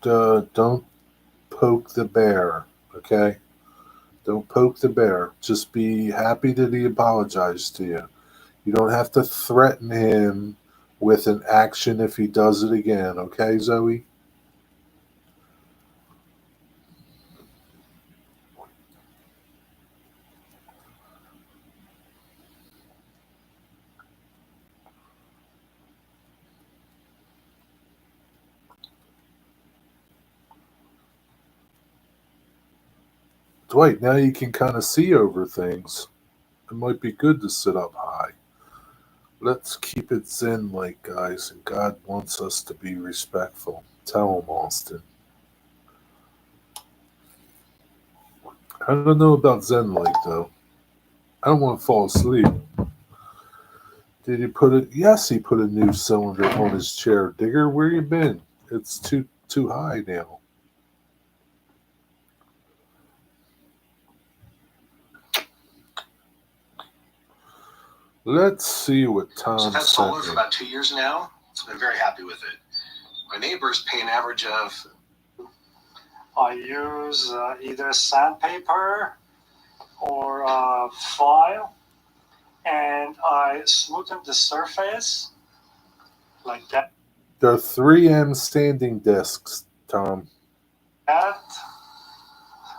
Speaker 1: poke the bear. Okay, don't poke the bear. Just be happy that he apologized to you. You don't have to threaten him with an action if he does it again. Okay, Zoe? Dwight, now you can kind of see over things. It might be good to sit up high. Let's keep it zen like, guys, and God wants us to be respectful. Tell him, Austin. I don't know about zen like, though. I don't want to fall asleep. Did he put it? Yes, he put a new cylinder on his chair. Digger, where you been? It's too high now. Let's see what Tom
Speaker 2: So I've had
Speaker 1: said.
Speaker 2: solar for about 2 years now. So I'm very happy with it. My neighbors pay an average of.
Speaker 3: I use either sandpaper or file, and I smoothen the surface like that.
Speaker 1: They're 3M standing desks, Tom.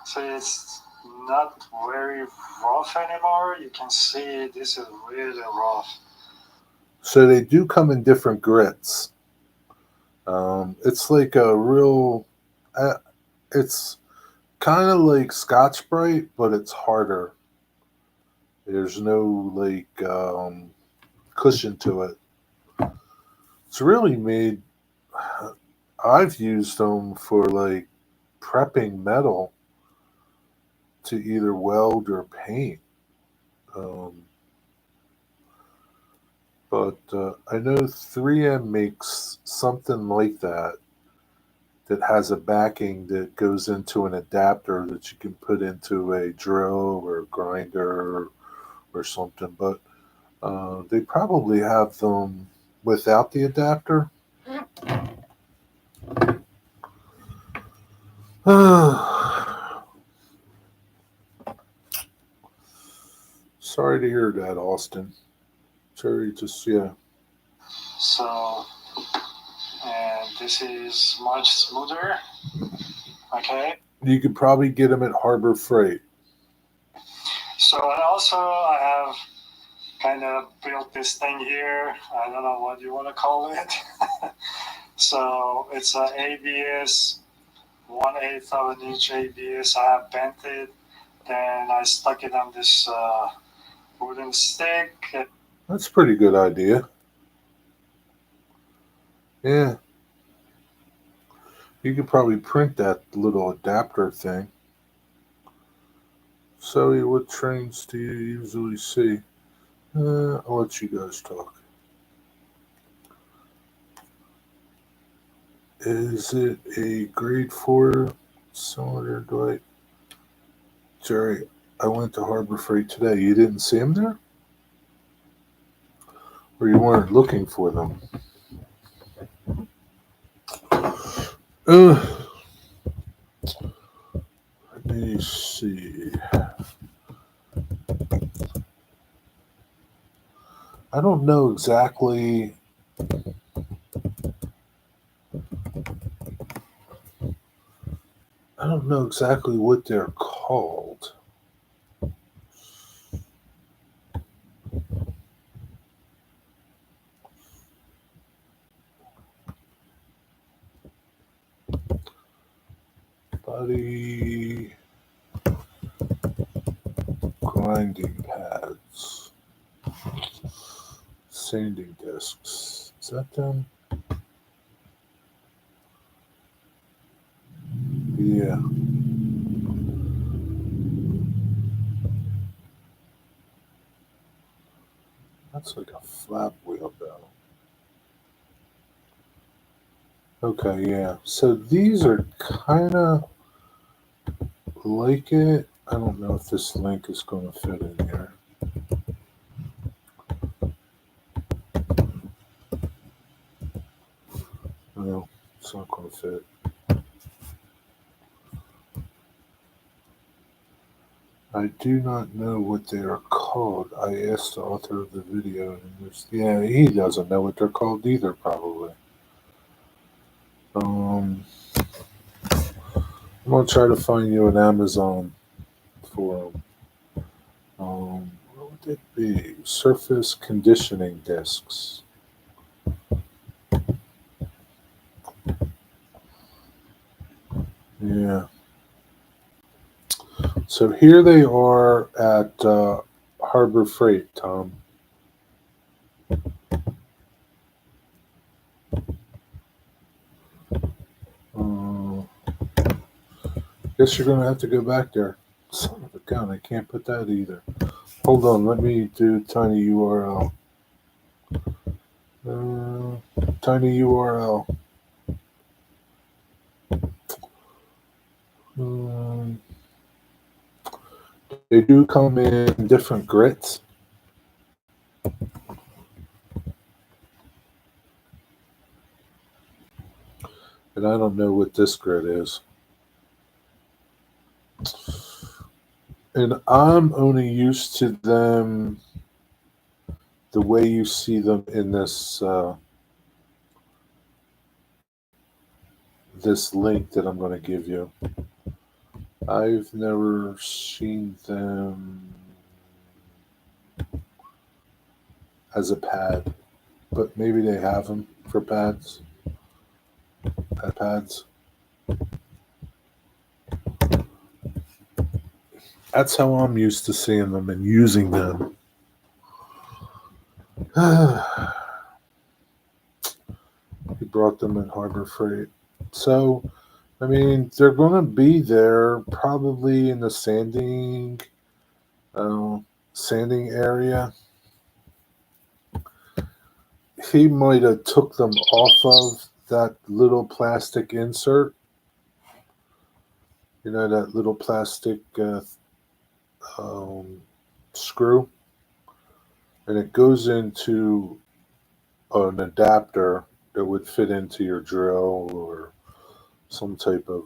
Speaker 3: So it's not very rough anymore. You can see this is really rough.
Speaker 1: So they do come in different grits. It's like a real. It's kind of like Scotch Brite, but it's harder. There's no like cushion to it. It's really made. I've used them for like prepping metal to either weld or paint. Um, but I know 3M makes something like that has a backing that goes into an adapter that you can put into a drill or a grinder or something. But they probably have them without the adapter. Sorry to hear that, Austin. Sorry, just yeah.
Speaker 3: So, and this is much smoother. Okay.
Speaker 1: You could probably get them at Harbor Freight.
Speaker 3: So, and also I have kind of built this thing here. I don't know what you want to call it. So it's a ABS, 1/8 of an inch ABS. I have bent it, then I stuck it on this wooden stick.
Speaker 1: That's a pretty good idea. Yeah. You could probably print that little adapter thing. So, what trains do you usually see? I'll let you guys talk. Is it a grade 4 cylinder, Dwight? Jerry, I went to Harbor Freight today. You didn't see them there? Or you weren't looking for them? Let me see. I don't know exactly. I don't know exactly what they're called. Body grinding pads. Sanding discs. Is that them? Yeah. That's like a flap wheel bell. Okay, yeah. So these are kind of like it. I don't know if this link is going to fit in here. No, it's not going to fit. I do not know what they are called. I asked the author of the video, and yeah, he doesn't know what they're called either, probably. I'm gonna try to find you an Amazon for them. What would it be? Surface conditioning discs. Yeah. So here they are at Harbor Freight, Tom. Guess you're going to have to go back there. Son of a gun, I can't put that either. Hold on, let me do tiny URL. Tiny URL. They do come in different grits. And I don't know what this grit is. And I'm only used to them the way you see them in this this link that I'm going to give you. I've never seen them as a pad, but maybe they have them for pads. Pads. That's how I'm used to seeing them and using them. He brought them in Harbor Freight. So, I mean, they're going to be there probably in the sanding area. He might have took them off of that little plastic insert. You know, that little plastic screw. And it goes into an adapter that would fit into your drill or some type of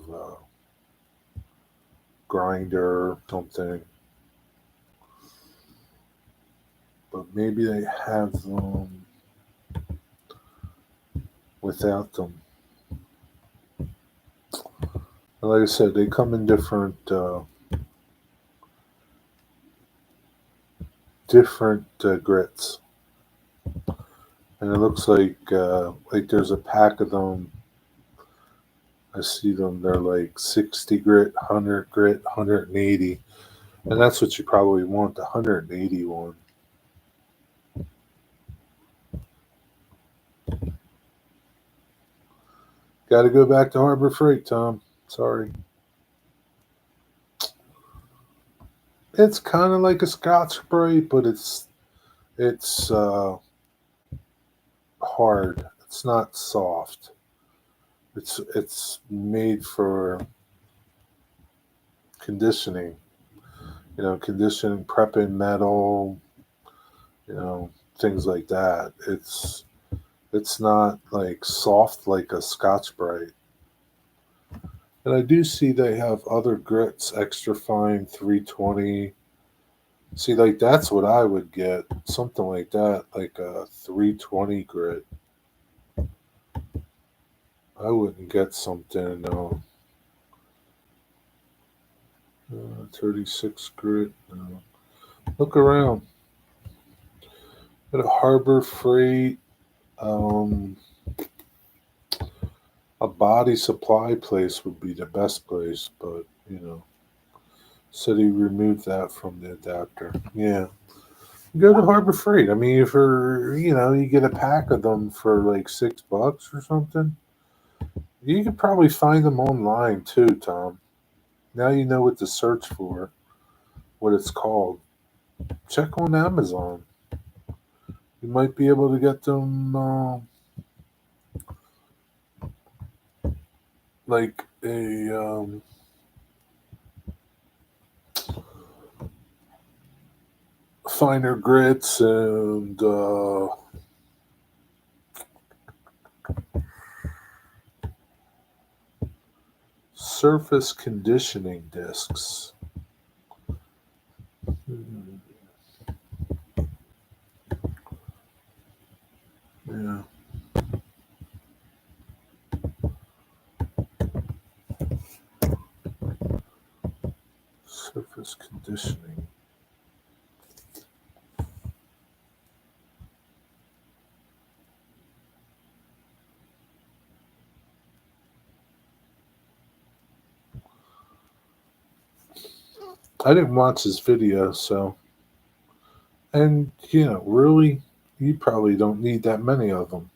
Speaker 1: grinder or something. But maybe they have them without them. And like I said, they come in different grits. And it looks like there's a pack of them. I see them. They're like 60 grit, 100 grit, 180. And that's what you probably want, the 180 one. Got to go back to Harbor Freight, Tom. Sorry. It's kind of like a Scotch-Brite, but it's hard. It's not soft. It's made for conditioning. You know, conditioning, prepping metal. You know, things like that. It's not like soft like a Scotch-Brite. And I do see they have other grits, extra fine 320. See, like that's what I would get. Something like that, like a 320 grit. I wouldn't get something 36 grit. No. Look around. At a Harbor Freight, a body supply place would be the best place, but you know, said he removed that from the adapter. Yeah, go to Harbor Freight. I mean, for you get a pack of them for like $6 or something. You could probably find them online too, Tom. Now you know what to search for, what it's called. Check on Amazon. You might be able to get them like a finer grits and surface conditioning discs. Yeah. Surface conditioning. I didn't watch his video, so. And, really, you probably don't need that many of them.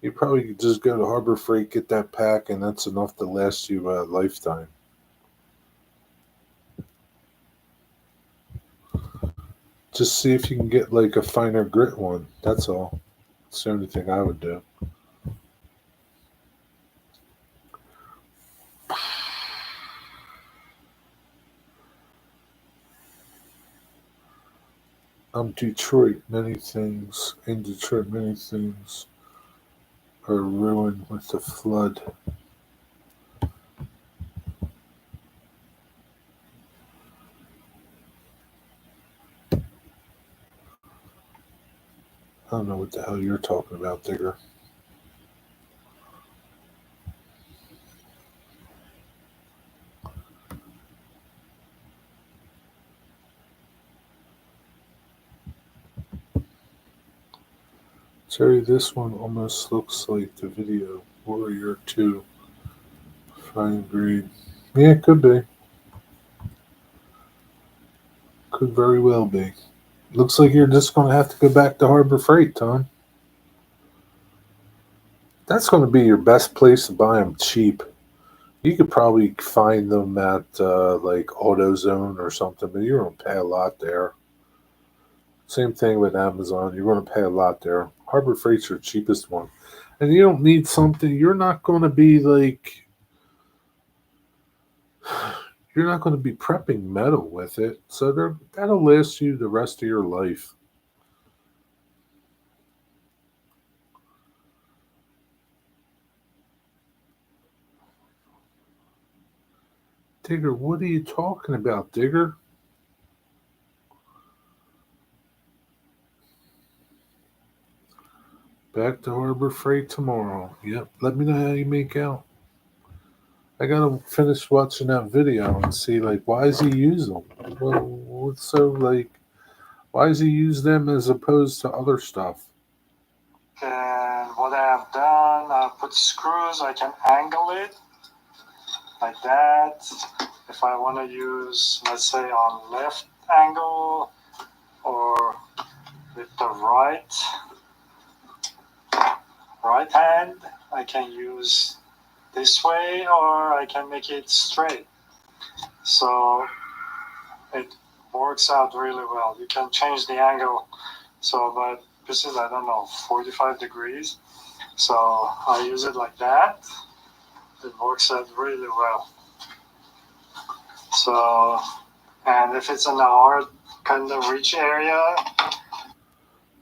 Speaker 1: You probably could just go to Harbor Freight, get that pack, and that's enough to last you a lifetime. Just see if you can get like a finer grit one. That's all. It's the only thing I would do. Detroit, many things. In Detroit, many things are ruined with the flood. I don't know what the hell you're talking about, Digger. Terry, this one almost looks like the video. Warrior 2. Fine grade. Yeah, it could be. Could very well be. Looks like you're just going to have to go back to Harbor Freight, Tom. That's going to be your best place to buy them cheap. You could probably find them at like AutoZone or something, but you're going to pay a lot there. Same thing with Amazon. You're going to pay a lot there. Harbor Freight's your cheapest one. And you don't need something. You're not going to be like. You're not going to be prepping metal with it. So that'll last you the rest of your life. Digger, what are you talking about, Digger? Back to Harbor Freight tomorrow. Yep. Let me know how you make out. I gotta finish watching that video and see like why does he use them? Well, what's so like? Why does he use them as opposed to other stuff?
Speaker 3: And what I have done, I put screws. I can angle it like that. If I want to use, let's say, on left angle or with the right hand, I can use this way or I can make it straight. So it works out really well. You can change the angle. So, but this is, I don't know, 45 degrees. So I use it like that. It works out really well. So, and if it's in a hard kind of reach area.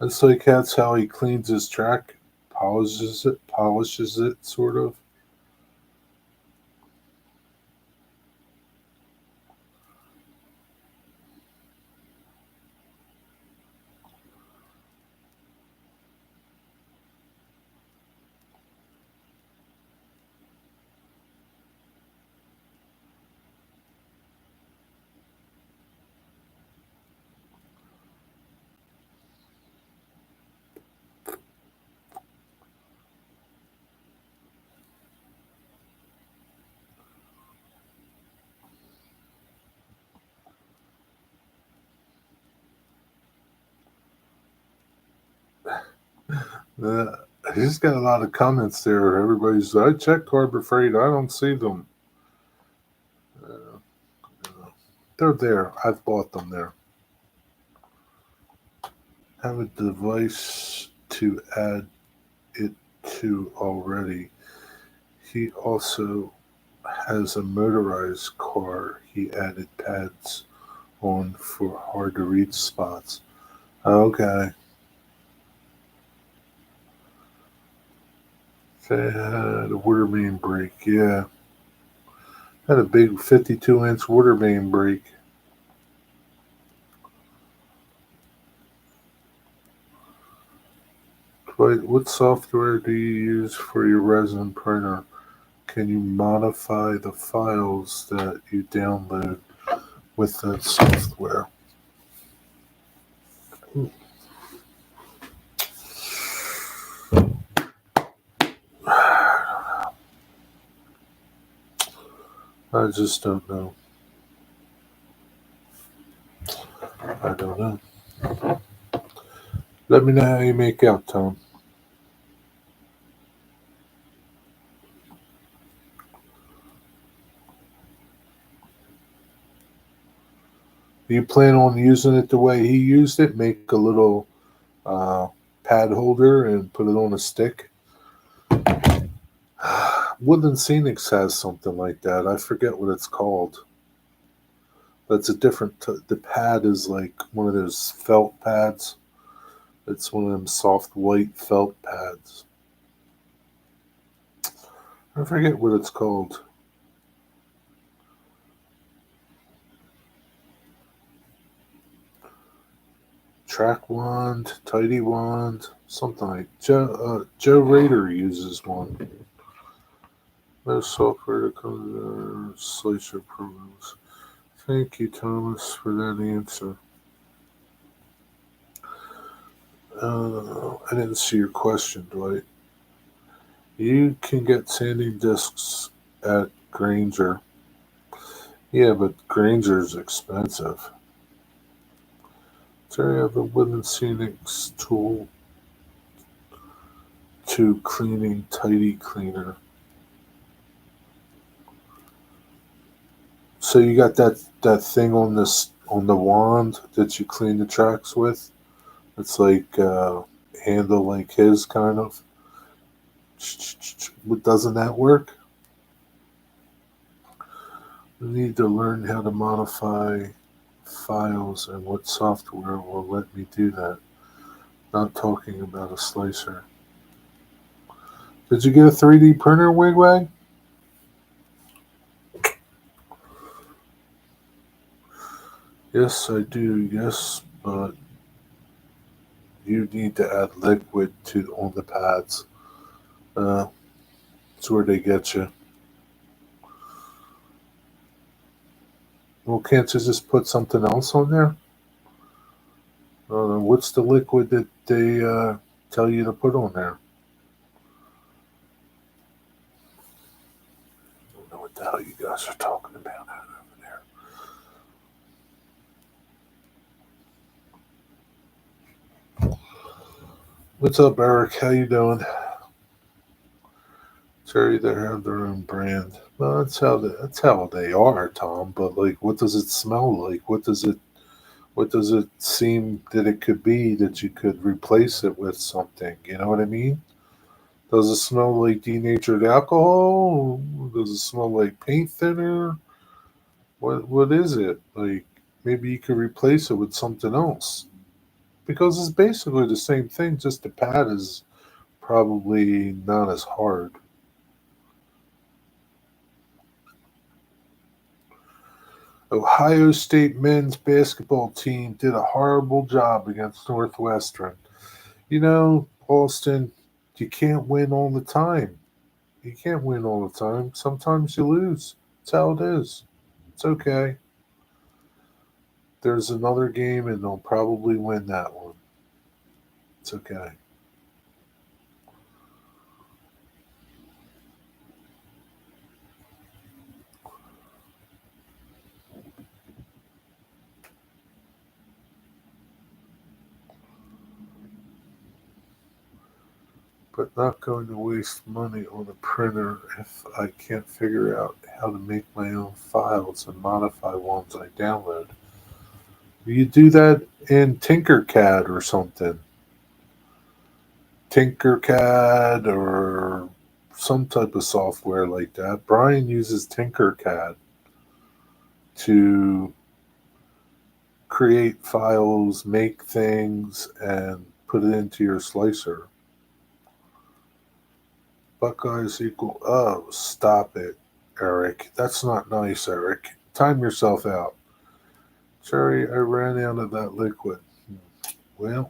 Speaker 1: It's like that's how he cleans his track, polishes it, sort of. He's got a lot of comments there. Everybody's, I checked Harbor Freight. I don't see them. They're there. I've bought them there. Have a device to add it to already. He also has a motorized car. He added pads on for hard to reach spots. Okay. They had a water main break, yeah. Had a big 52-inch water main break. What software do you use for your resin printer? Can you modify the files that you download with that software? I just don't know. I don't know. Let me know how you make out, Tom. Do you plan on using it the way he used it? Make a little uh, pad holder and put it on a stick? Woodland Scenics has something like that. I forget what it's called. That's a different. The pad is like one of those felt pads. It's one of them soft white felt pads. I forget what it's called. Track wand, tidy wand, something like Joe Rader uses one. No software that comes slicer programs. Thank you, Thomas, for that answer. I didn't see your question, Dwight. You can get sanding discs at Granger. Yeah, but Granger's expensive. So you have a Woodland Scenics tool to cleaning tidy cleaner. So you got that thing on this on the wand that you clean the tracks with. It's like handle like his kind of. Doesn't that work? We need to learn how to modify files and what software will let me do that. Not talking about a slicer. Did you get a 3D printer, Wigwag? Yes, I do. Yes, but you need to add liquid to on the pads. That's where they get you. Well, can't you just put something else on there? What's the liquid that they tell you to put on there? I don't know what the hell you guys are talking about out over there. What's up, Eric? How you doing? Terry, they have their own brand. Well, that's how they are, Tom. But like, what does it smell like? What does it seem that it could be that you could replace it with something? You know what I mean? Does it smell like denatured alcohol? Does it smell like paint thinner? What is it? Like maybe you could replace it with something else. Because it's basically the same thing, just the pad is probably not as hard. Ohio State men's basketball team did a horrible job against Northwestern. You know, Austin, you can't win all the time. You can't win all the time. Sometimes you lose. That's how it is. It's okay. There's another game, and they'll probably win that one. It's okay. But not going to waste money on a printer if I can't figure out how to make my own files and modify ones I download. You do that in Tinkercad or something. Tinkercad or some type of software like that. Brian uses Tinkercad to create files, make things, and put it into your slicer. Buckeyes equal. Oh, stop it, Eric. That's not nice, Eric. Time yourself out. Sorry, I ran out of that liquid. Well,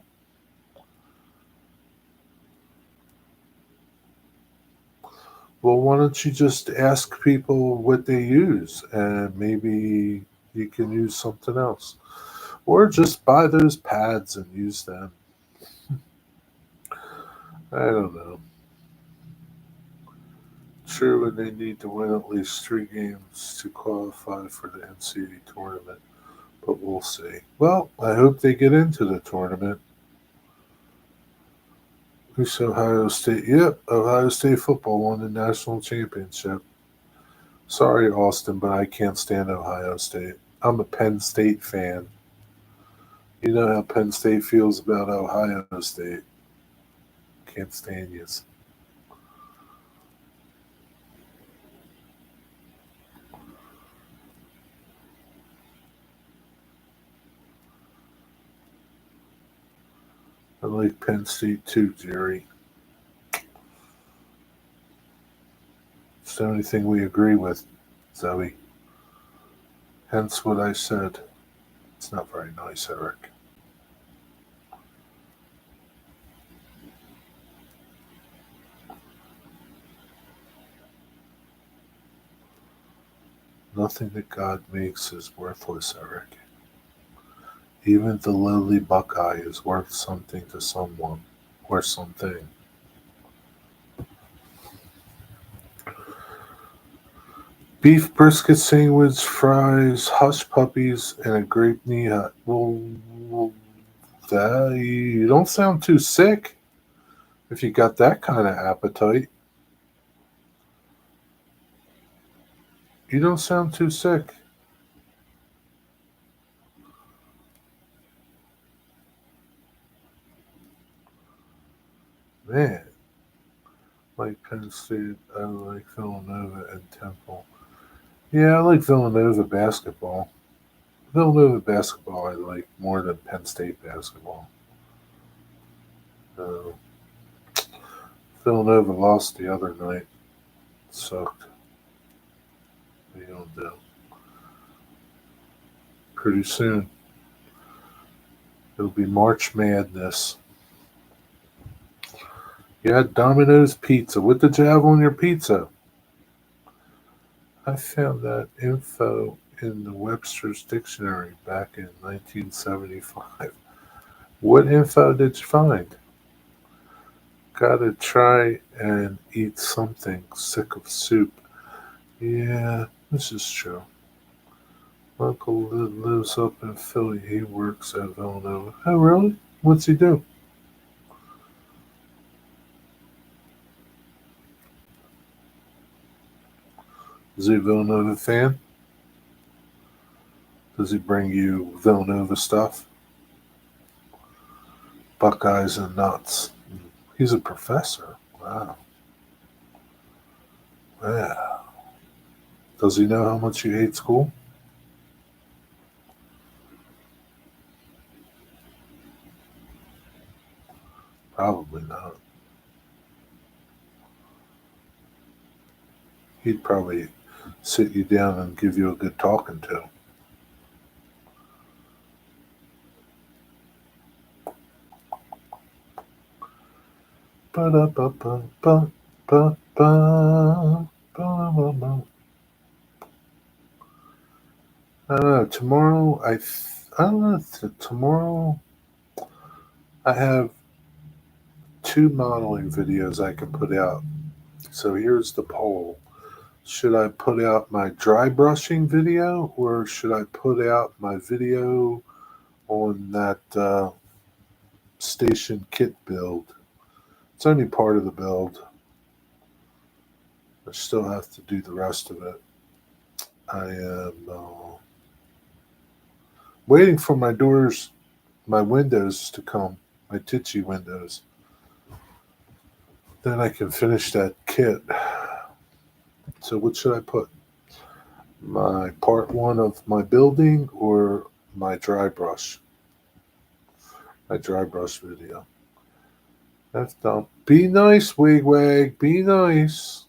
Speaker 1: why don't you just ask people what they use and maybe you can use something else. Or just buy those pads and use them. I don't know. True, and they need to win at least 3 games to qualify for the NCAA tournament. but we'll see. Well, I hope they get into the tournament. Who's Ohio State? Yep, Ohio State football won the national championship. Sorry, Austin, but I can't stand Ohio State. I'm a Penn State fan. You know how Penn State feels about Ohio State. Can't stand you. I like Penn State too, Jerry. It's the only thing we agree with, Zoe. Hence what I said. It's not very nice, Eric. Nothing that God makes is worthless, Eric. Even the lowly Buckeye is worth something to someone or something. Beef brisket sandwich, fries, hush puppies, and a grape knee hut. Well, that, you don't sound too sick if you got that kind of appetite. You don't sound too sick. Man, like Penn State, I like Villanova and Temple. Yeah, I like Villanova basketball. Villanova basketball I like more than Penn State basketball. Uh, Villanova lost the other night. Sucked. What are you gonna do? Pretty soon, it'll be March Madness. You had Domino's Pizza. What did you have on your pizza? I found that info in the Webster's Dictionary back in 1975. What info did you find? Gotta try and eat something. Sick of soup. Yeah, this is true. Uncle lives up in Philly. He works at Villanova. Oh, really? What's he do? Is he a Villanova fan? Does he bring you Villanova stuff? Buckeyes and nuts. He's a professor. Wow. Yeah. Does he know how much you hate school? Probably not. He'd probably sit you down and give you a good talking to. I don't know. Tomorrow, I don't know. Tomorrow, I have 2 modeling videos I can put out. So here's the poll. Should I put out my dry brushing video or should I put out my video on that station kit build? It's only part of the build. I still have to do the rest of it. I am waiting for my windows to come, my Tichy windows. Then I can finish that kit. So what should I put? My part 1 of my building or my dry brush? My dry brush video. That's dumb. Be nice, Wigwag. Be nice.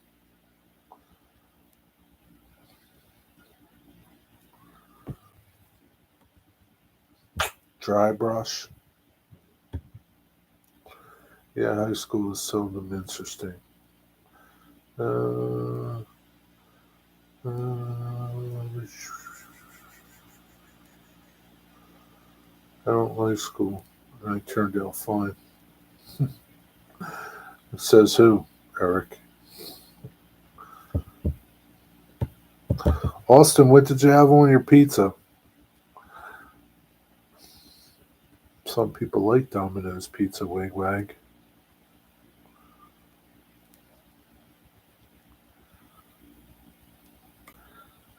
Speaker 1: Dry brush. Yeah, high school is seldom interesting. I don't like school. I turned out fine. It says who, Eric? Austin, what did you have on your pizza? Some people like Domino's Pizza Wigwag.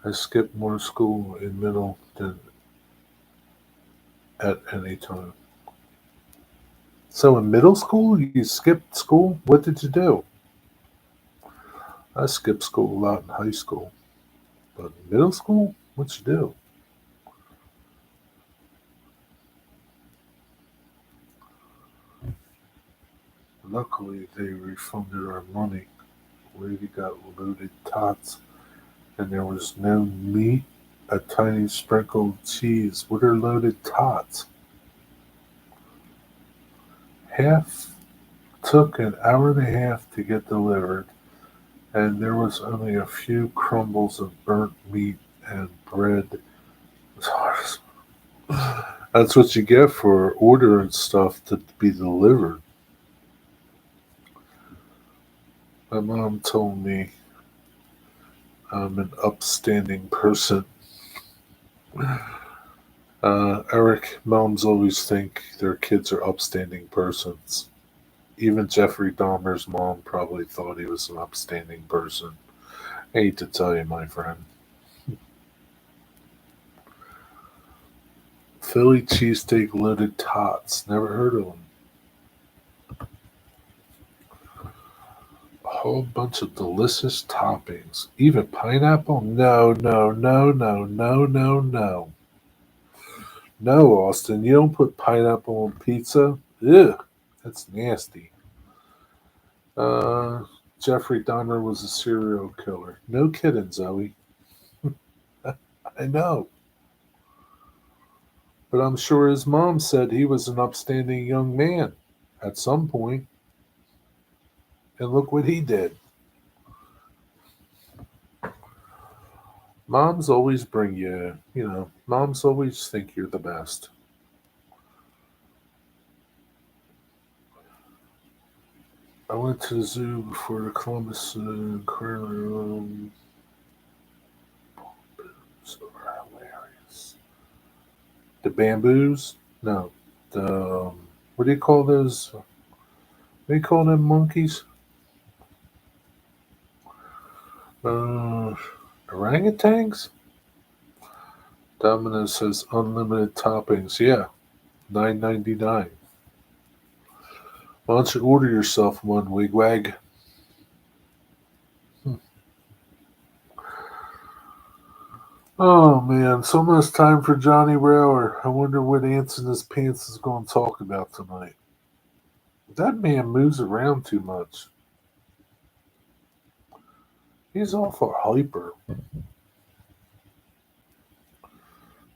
Speaker 1: I skipped more school in middle than at any time. So in middle school, you skipped school? What did you do? I skipped school a lot in high school. But in middle school, what'd you do? Luckily, they refunded our money. We got loaded tots, and there was no meat, a tiny sprinkle of cheese. What are loaded tots? Half took an hour and a half to get delivered, and there was only a few crumbles of burnt meat and bread. That's what you get for ordering stuff to be delivered. My mom told me I'm an upstanding person. Eric, moms always think their kids are upstanding persons. Even Jeffrey Dahmer's mom probably thought he was an upstanding person. I hate to tell you, my friend. Philly cheesesteak loaded tots. Never heard of them. A whole bunch of delicious toppings. Even pineapple? No, no, no, no, no, no, no. No, Austin, you don't put pineapple on pizza. Ugh, that's nasty. Uh, Jeffrey Dahmer was a serial killer. No kidding, Zoe. I know. But I'm sure his mom said he was an upstanding young man at some point. And look what he did. Moms always bring you, moms always think you're the best. I went to the zoo before the Columbus aquarium. Bamboos are hilarious. The bamboos? No. The, what do you call those? What do you call them monkeys? Orangutans? Domino's says unlimited toppings. Yeah, $9.99. Why don't you order yourself one, Wigwag? Oh man, it's almost time for Johnny Rower. I wonder what Ants in His Pants is going to talk about tonight. That man moves around too much. He's awful hyper.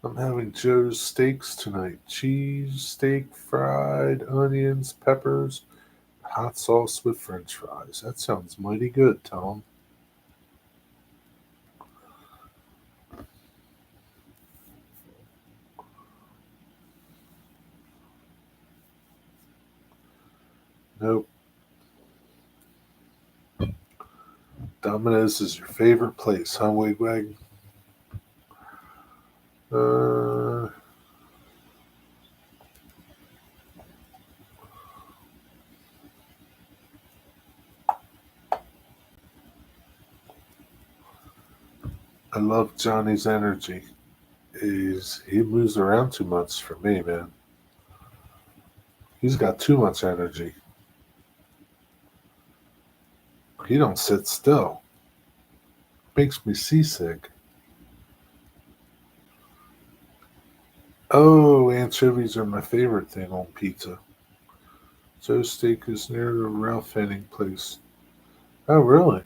Speaker 1: I'm having Joe's steaks tonight. Cheese, steak, fried, onions, peppers, hot sauce with french fries. That sounds mighty good, Tom. Nope. Domino's is your favorite place, huh, Wigwag? I love Johnny's energy. He moves around too much for me, man. He's got too much energy. He don't sit still. Makes me seasick. Oh, anchovies are my favorite thing on pizza. Joe's Steak is near the Ralph Henning place. Oh, really?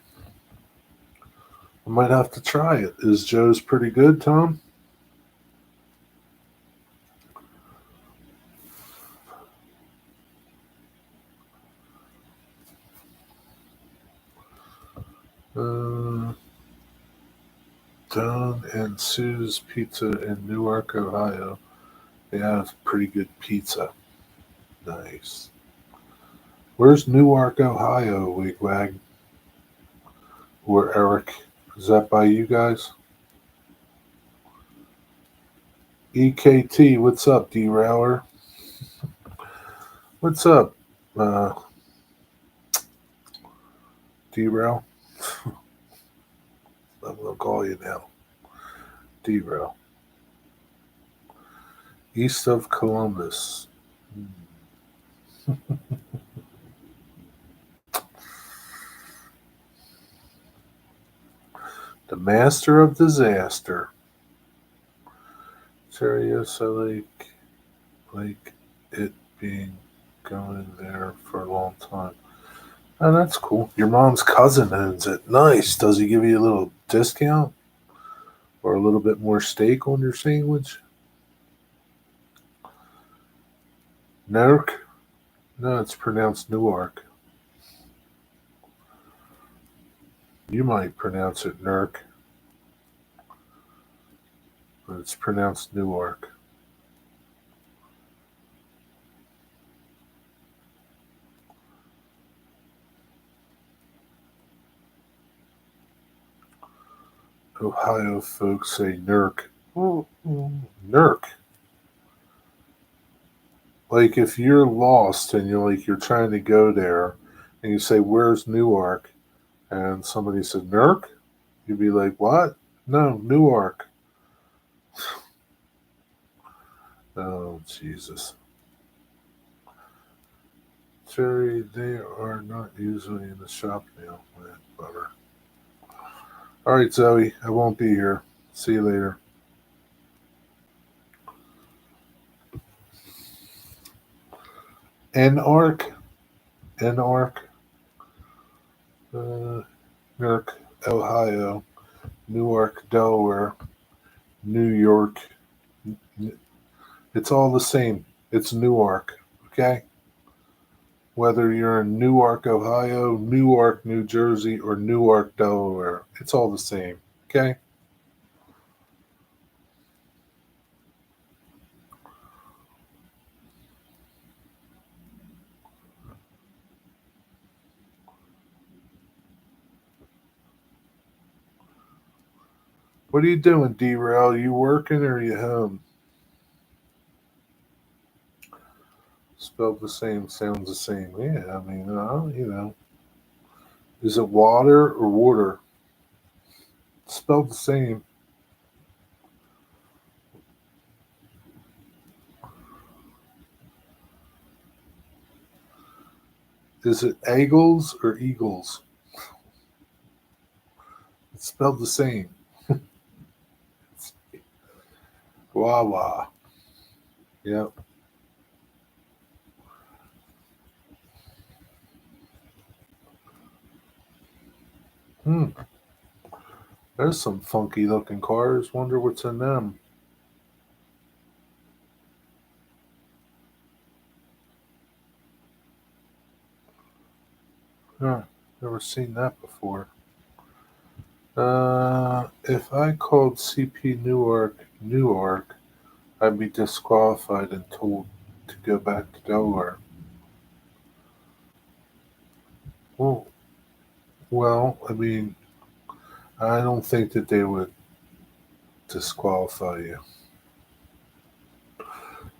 Speaker 1: I might have to try it. Is Joe's pretty good, Tom? Don and Sue's Pizza in Newark, Ohio. They have pretty good pizza. Nice. Where's Newark, Ohio, Wigwag? Or Eric? Is that by you guys? EKT, what's up, D-Rower? What's up, D-Rail? I'm gonna call you now, D-Rail. East of Columbus. The master of disaster. Serious, I like it being going there for a long time. Oh, that's cool. Your mom's cousin owns it. Nice. Does he give you a little discount or a little bit more steak on your sandwich? Newark? No, it's pronounced Newark. You might pronounce it Newark, but it's pronounced Newark. Ohio folks say Newark. Newark. Like if you're lost and you're trying to go there and you say, "Where's Newark?" and somebody said Newark, you'd be like, "What? No, Newark." Oh, Jesus. Jerry, they are not usually in the shop now. Bummer. All right, Zoe, I won't be here. See you later. Newark, Newark, Newark, Ohio, Newark, Delaware, New York. It's all the same. It's Newark, okay? Whether you're in Newark, Ohio, Newark, New Jersey, or Newark, Delaware, it's all the same, okay? What are you doing, D-Rail? You working or are you home? Spelled the same, sounds the same. Yeah, I mean, is it water or water? Spelled the same. Is it Eagles or Eagles? It's spelled the same. Wawa. Yep. Hmm. There's some funky looking cars. Wonder what's in them. Huh. Never seen that before. If I called CP Newark, I'd be disqualified and told to go back to Delaware. Well, I mean, I don't think that they would disqualify you.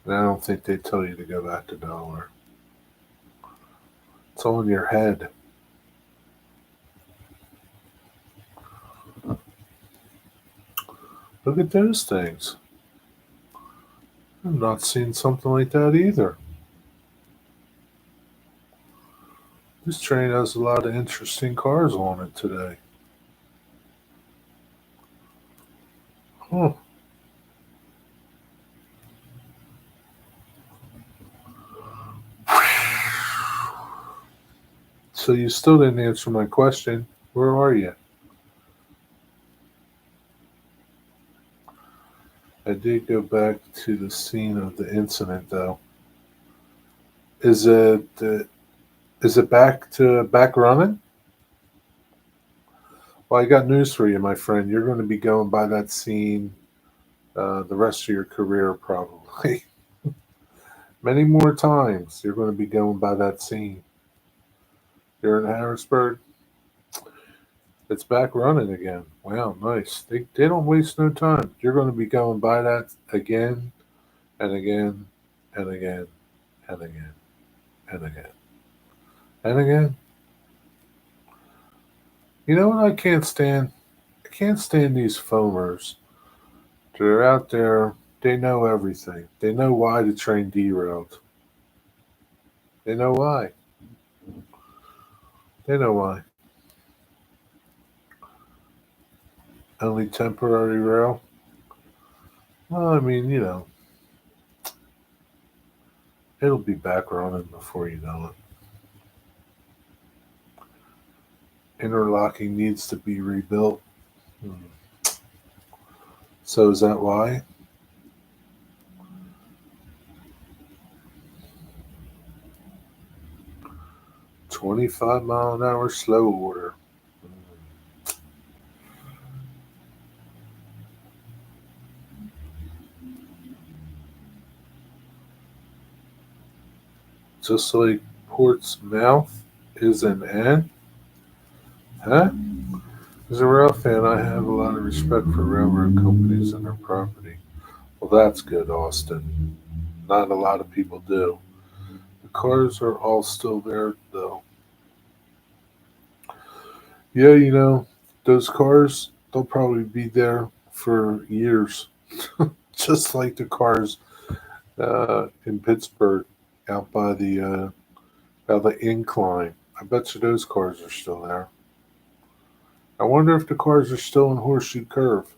Speaker 1: And I don't think they'd tell you to go back to Delaware. It's all in your head. Look at those things. I've not seen something like that either. This train has a lot of interesting cars on it today. Huh. So you still didn't answer my question. Where are you? I did go back to the scene of the incident, though. Is it back running? Well, I got news for you, my friend. You're going to be going by that scene the rest of your career, probably. Many more times you're going to be going by that scene. You're in Harrisburg. It's back running again. Wow, nice. They don't waste no time. You're going to be going by that again and again and again and again. and again and again. You know what I can't stand? I can't stand these foamers. They're out there. They know everything. They know why the train derailed. They know why. They know why. Only temporary rail. Well, I mean, it'll be back running before you know it. Interlocking needs to be rebuilt. Hmm. So is that why? 25-mile-an-hour slow order. Just like Portsmouth is an N? Huh? As a rail fan, I have a lot of respect for railroad companies and their property. Well, that's good, Austin. Not a lot of people do. The cars are all still there, though. Yeah, those cars, they'll probably be there for years. Just like the cars in Pittsburgh out by the incline. I bet you those cars are still there. I wonder if the cars are still in Horseshoe Curve.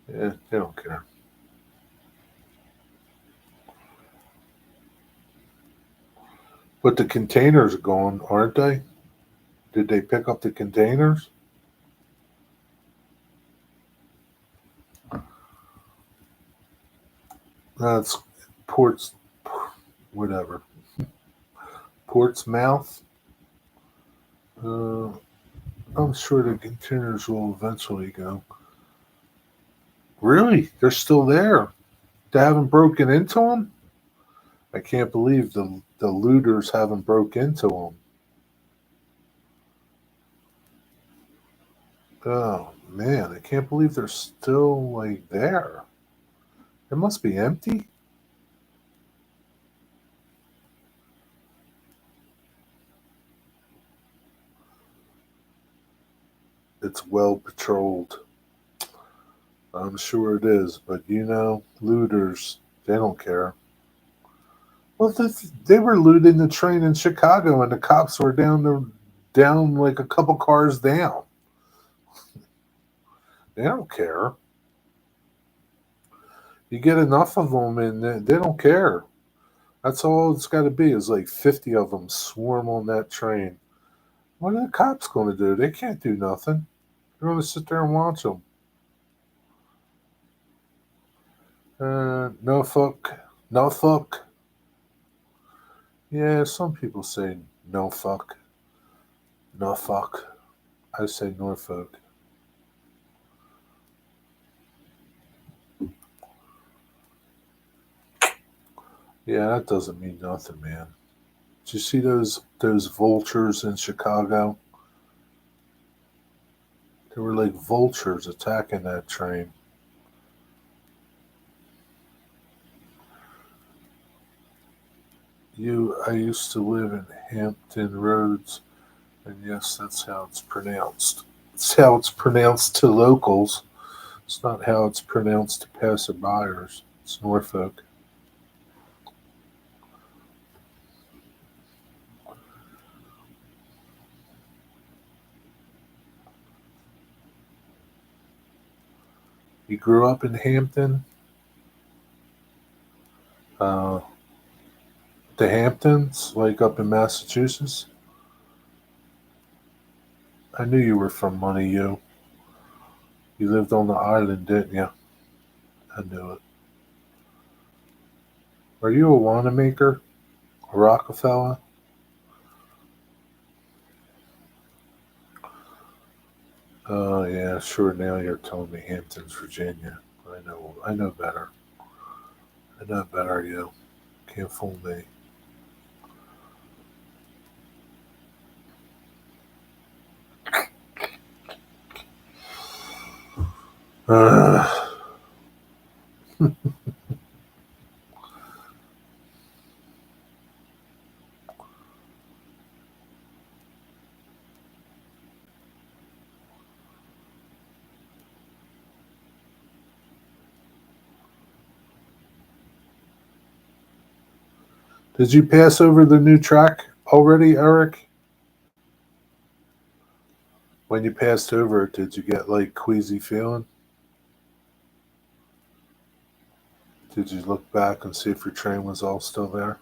Speaker 1: Yeah, they don't care. But the containers are gone, aren't they? Did they pick up the containers? That's Ports, whatever. Portsmouth. Uh, I'm sure the containers will eventually go. Really? They're still there. They haven't broken into them? I can't believe the looters haven't broke into them. Oh man, I can't believe they're still like there. It must be empty. It's well patrolled. I'm sure it is, but looters, they don't care. Well, they were looting the train in Chicago, and the cops were down like a couple cars down. They don't care. You get enough of them, and they don't care. That's all it's got to be is like 50 of them swarm on that train. What are the cops going to do? They can't do nothing. They're going to sit there and watch them. Norfolk. Norfolk. Yeah, some people say Norfolk. Norfolk. I say Norfolk. Yeah, that doesn't mean nothing, man. Did you see those vultures in Chicago? They were like vultures attacking that train. I used to live in Hampton Roads, and yes, that's how it's pronounced. It's how it's pronounced to locals. It's not how it's pronounced to passerbyers. It's Norfolk. You grew up in Hampton? Uh, the Hamptons, like up in Massachusetts? I knew you were from Money U. You lived on the island, didn't you? I knew it. Are you a Wanamaker? A Rockefeller? Oh yeah, sure. Now you're telling me Hamptons, Virginia. I know better. I know better. You can't fool me. Uh, Did you pass over the new track already, Eric? When you passed over it, did you get like queasy feeling? Did you look back and see if your train was all still there?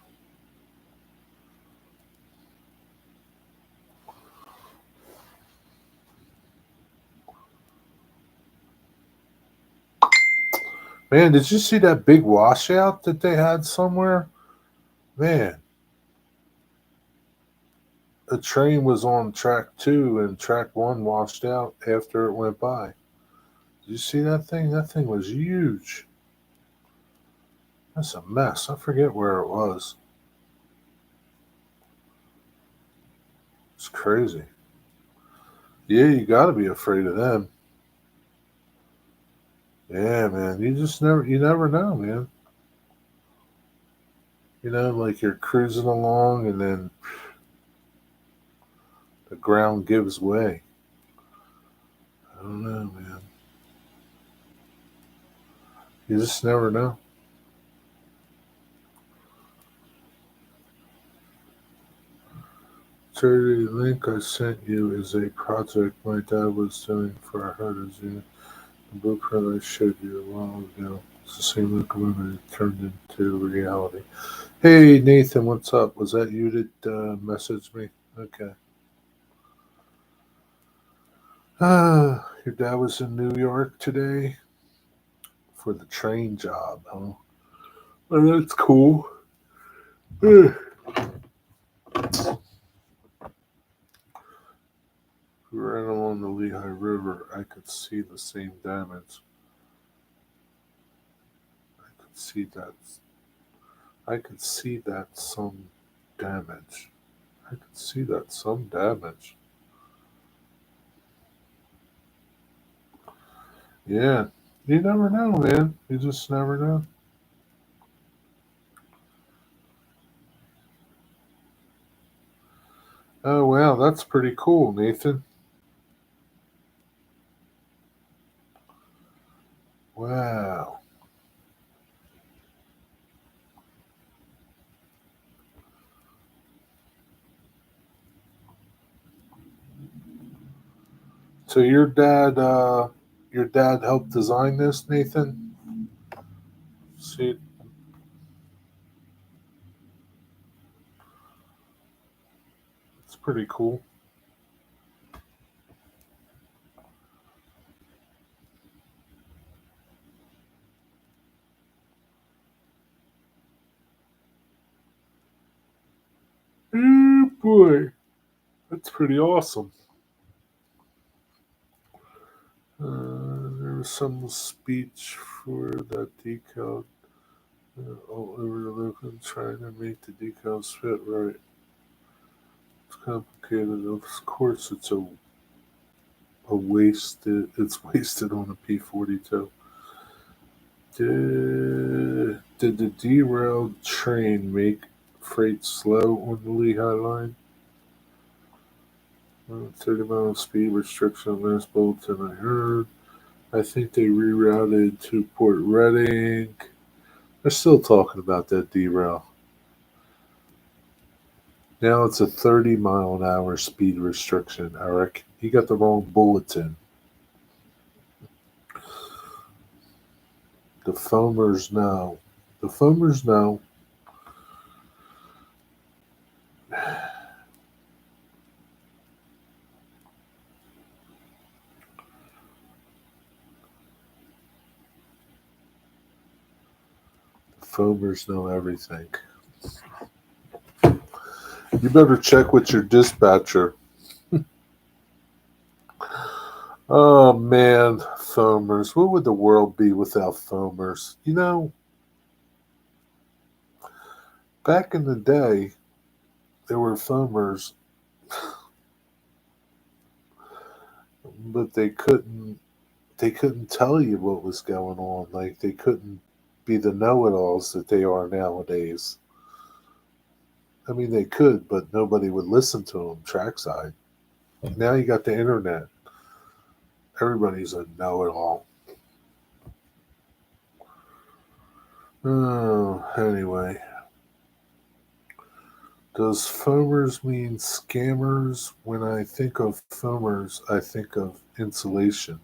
Speaker 1: Man, did you see that big washout that they had somewhere? Man, a train was on track 2 and track 1 washed out after it went by. Did you see that thing? That thing was huge. That's a mess. I forget where it was. It's crazy. Yeah, you got to be afraid of them. Yeah, man. You never know, man. You know, like you're cruising along and then the ground gives way. I don't know, man. You just never know. Charity, the link I sent you is a project my dad was doing for our herders unit. The blueprint I showed you a while ago. It's the same document I turned into reality. Hey, Nathan, what's up? Was that you that messaged me? Okay. Your dad was in New York today for the train job, huh? Oh, that's cool. Ugh. We ran along the Lehigh River. I could see the same damage. I could see that. I could see that some damage. I could see that some damage. Yeah. You never know, man. You just never know. Oh, wow. That's pretty cool, Nathan. Wow. So your dad helped design this, Nathan? See, it's pretty cool. Oh boy, that's pretty awesome. There was some speech for that decal all over the look and trying to make the decals fit right. It's complicated. Of course, a wasted. It's wasted on a P-42. Did the derailed train make freight slow on the Lehigh line? 30-mile speed restriction last bulletin I heard. I think they rerouted to Port Reading. They're still talking about that derail. Now it's a 30-mile-an-hour speed restriction, Eric. You got the wrong bulletin. The foamers know. The foamers know. The foamers know everything. You better check with your dispatcher. Oh man, foamers. What would the world be without foamers? You know, back in the day, there were foamers, but they couldn't tell you what was going on. Like they couldn't be the know-it-alls that they are nowadays. I mean, they could, but nobody would listen to them trackside. Now you got the internet. Everybody's a know-it-all. Oh, anyway. Does foamers mean scammers? When I think of foamers, I think of insulation.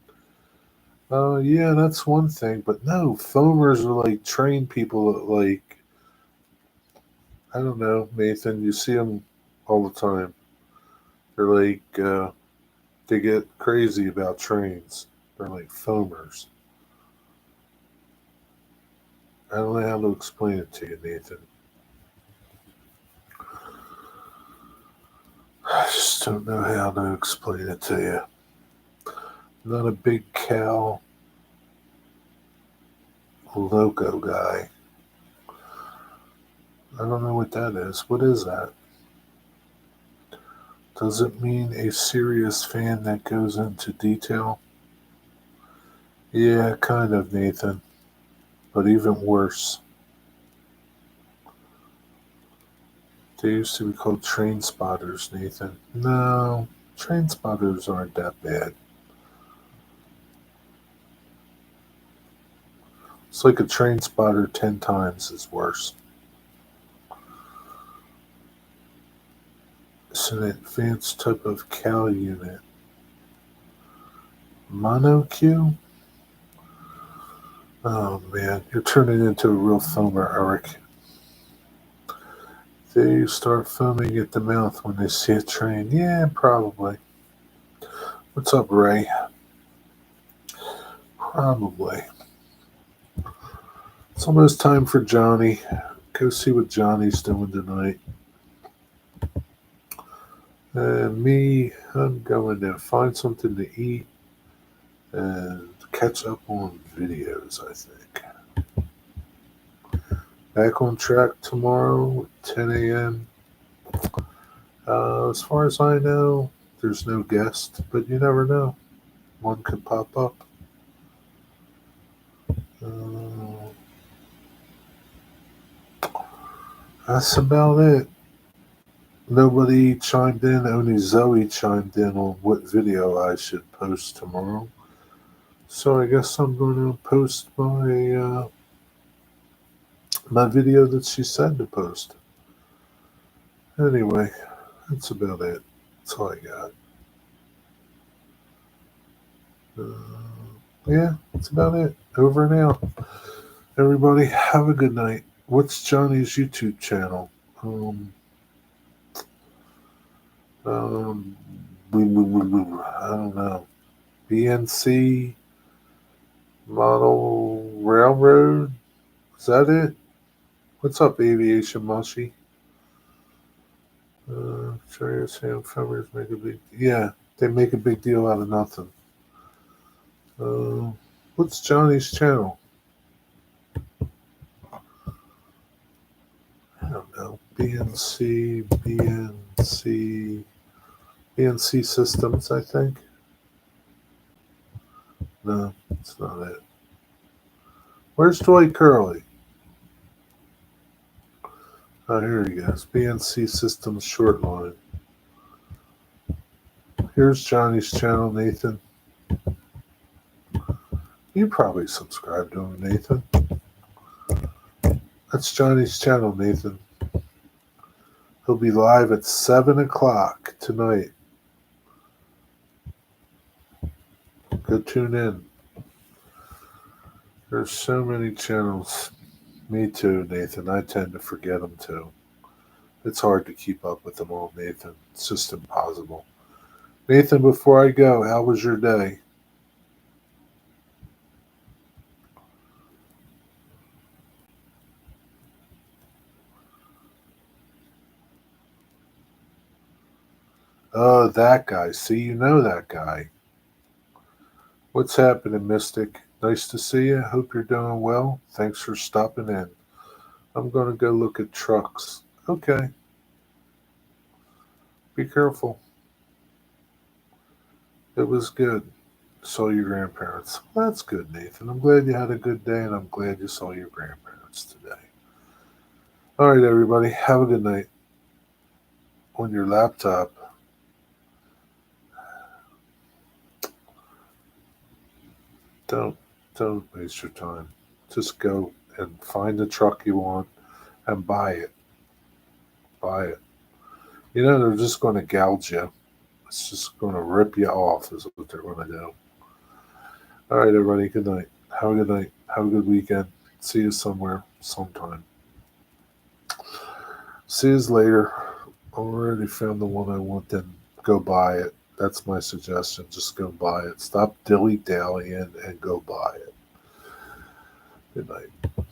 Speaker 1: Yeah, that's one thing, but no, foamers are like trained people that like, I don't know, Nathan, you see them all the time. They're like, they get crazy about trains. They're like foamers. I don't know how to explain it to you, Nathan. I just don't know how to explain it to you. I'm not a big cow loco guy. I don't know what that is. What is that? Does it mean a serious fan that goes into detail? Yeah, kind of, Nathan. But even worse. They used to be called train spotters, Nathan. No, train spotters aren't that bad. It's like a train spotter 10 times is worse. It's an advanced type of cow unit. Mono-Q? Oh man, you're turning into a real foamer, Eric. They start foaming at the mouth when they see a train. Yeah, probably. What's up, Ray? Probably. It's almost time for Johnny. Go see what Johnny's doing tonight. Me, I'm going to find something to eat and catch up on videos, I think. Back on track tomorrow at 10 a.m. As far as I know, there's no guest, but you never know. One could pop up. That's about it. Nobody chimed in, only Zoe chimed in on what video I should post tomorrow. So I guess I'm going to post my video that she said to post. Anyway, that's about it. That's all I got. Yeah, that's about it. Over and out. Everybody, have a good night. What's Johnny's YouTube channel? Um, I don't know. BNC Model Railroad? Is that it? What's up, Aviation Mushy? Sorry, Sam Femmers make a big. Yeah, they make a big deal out of nothing. What's Johnny's channel? I don't know. BNC Systems, I think. No, that's not it. Where's Dwight Curley? Oh, here he goes. BNC Systems short line. Here's Johnny's channel, Nathan. You probably subscribe to him, Nathan. That's Johnny's channel, Nathan. He'll be live at 7 o'clock tonight. Go tune in. There's so many channels. Me too, Nathan. I tend to forget them too. It's hard to keep up with them all, Nathan. It's just impossible. Nathan, before I go, how was your day? Oh, that guy. See, you know that guy. What's happening, Mystic? Nice to see you. Hope you're doing well. Thanks for stopping in. I'm going to go look at trucks. Okay. Be careful. It was good. Saw your grandparents. Well, that's good, Nathan. I'm glad you had a good day, and I'm glad you saw your grandparents today. All right, everybody. Have a good night. On your laptop. Don't waste your time. Just go and find the truck you want and buy it. Buy it. You know, they're just going to gouge you. It's just going to rip you off, is what they're going to do. All right, everybody. Good night. Have a good night. Have a good weekend. See you somewhere, sometime. See you later. I already found the one I want, then go buy it. That's my suggestion. Just go buy it. Stop dilly dallying and go buy it. Good night.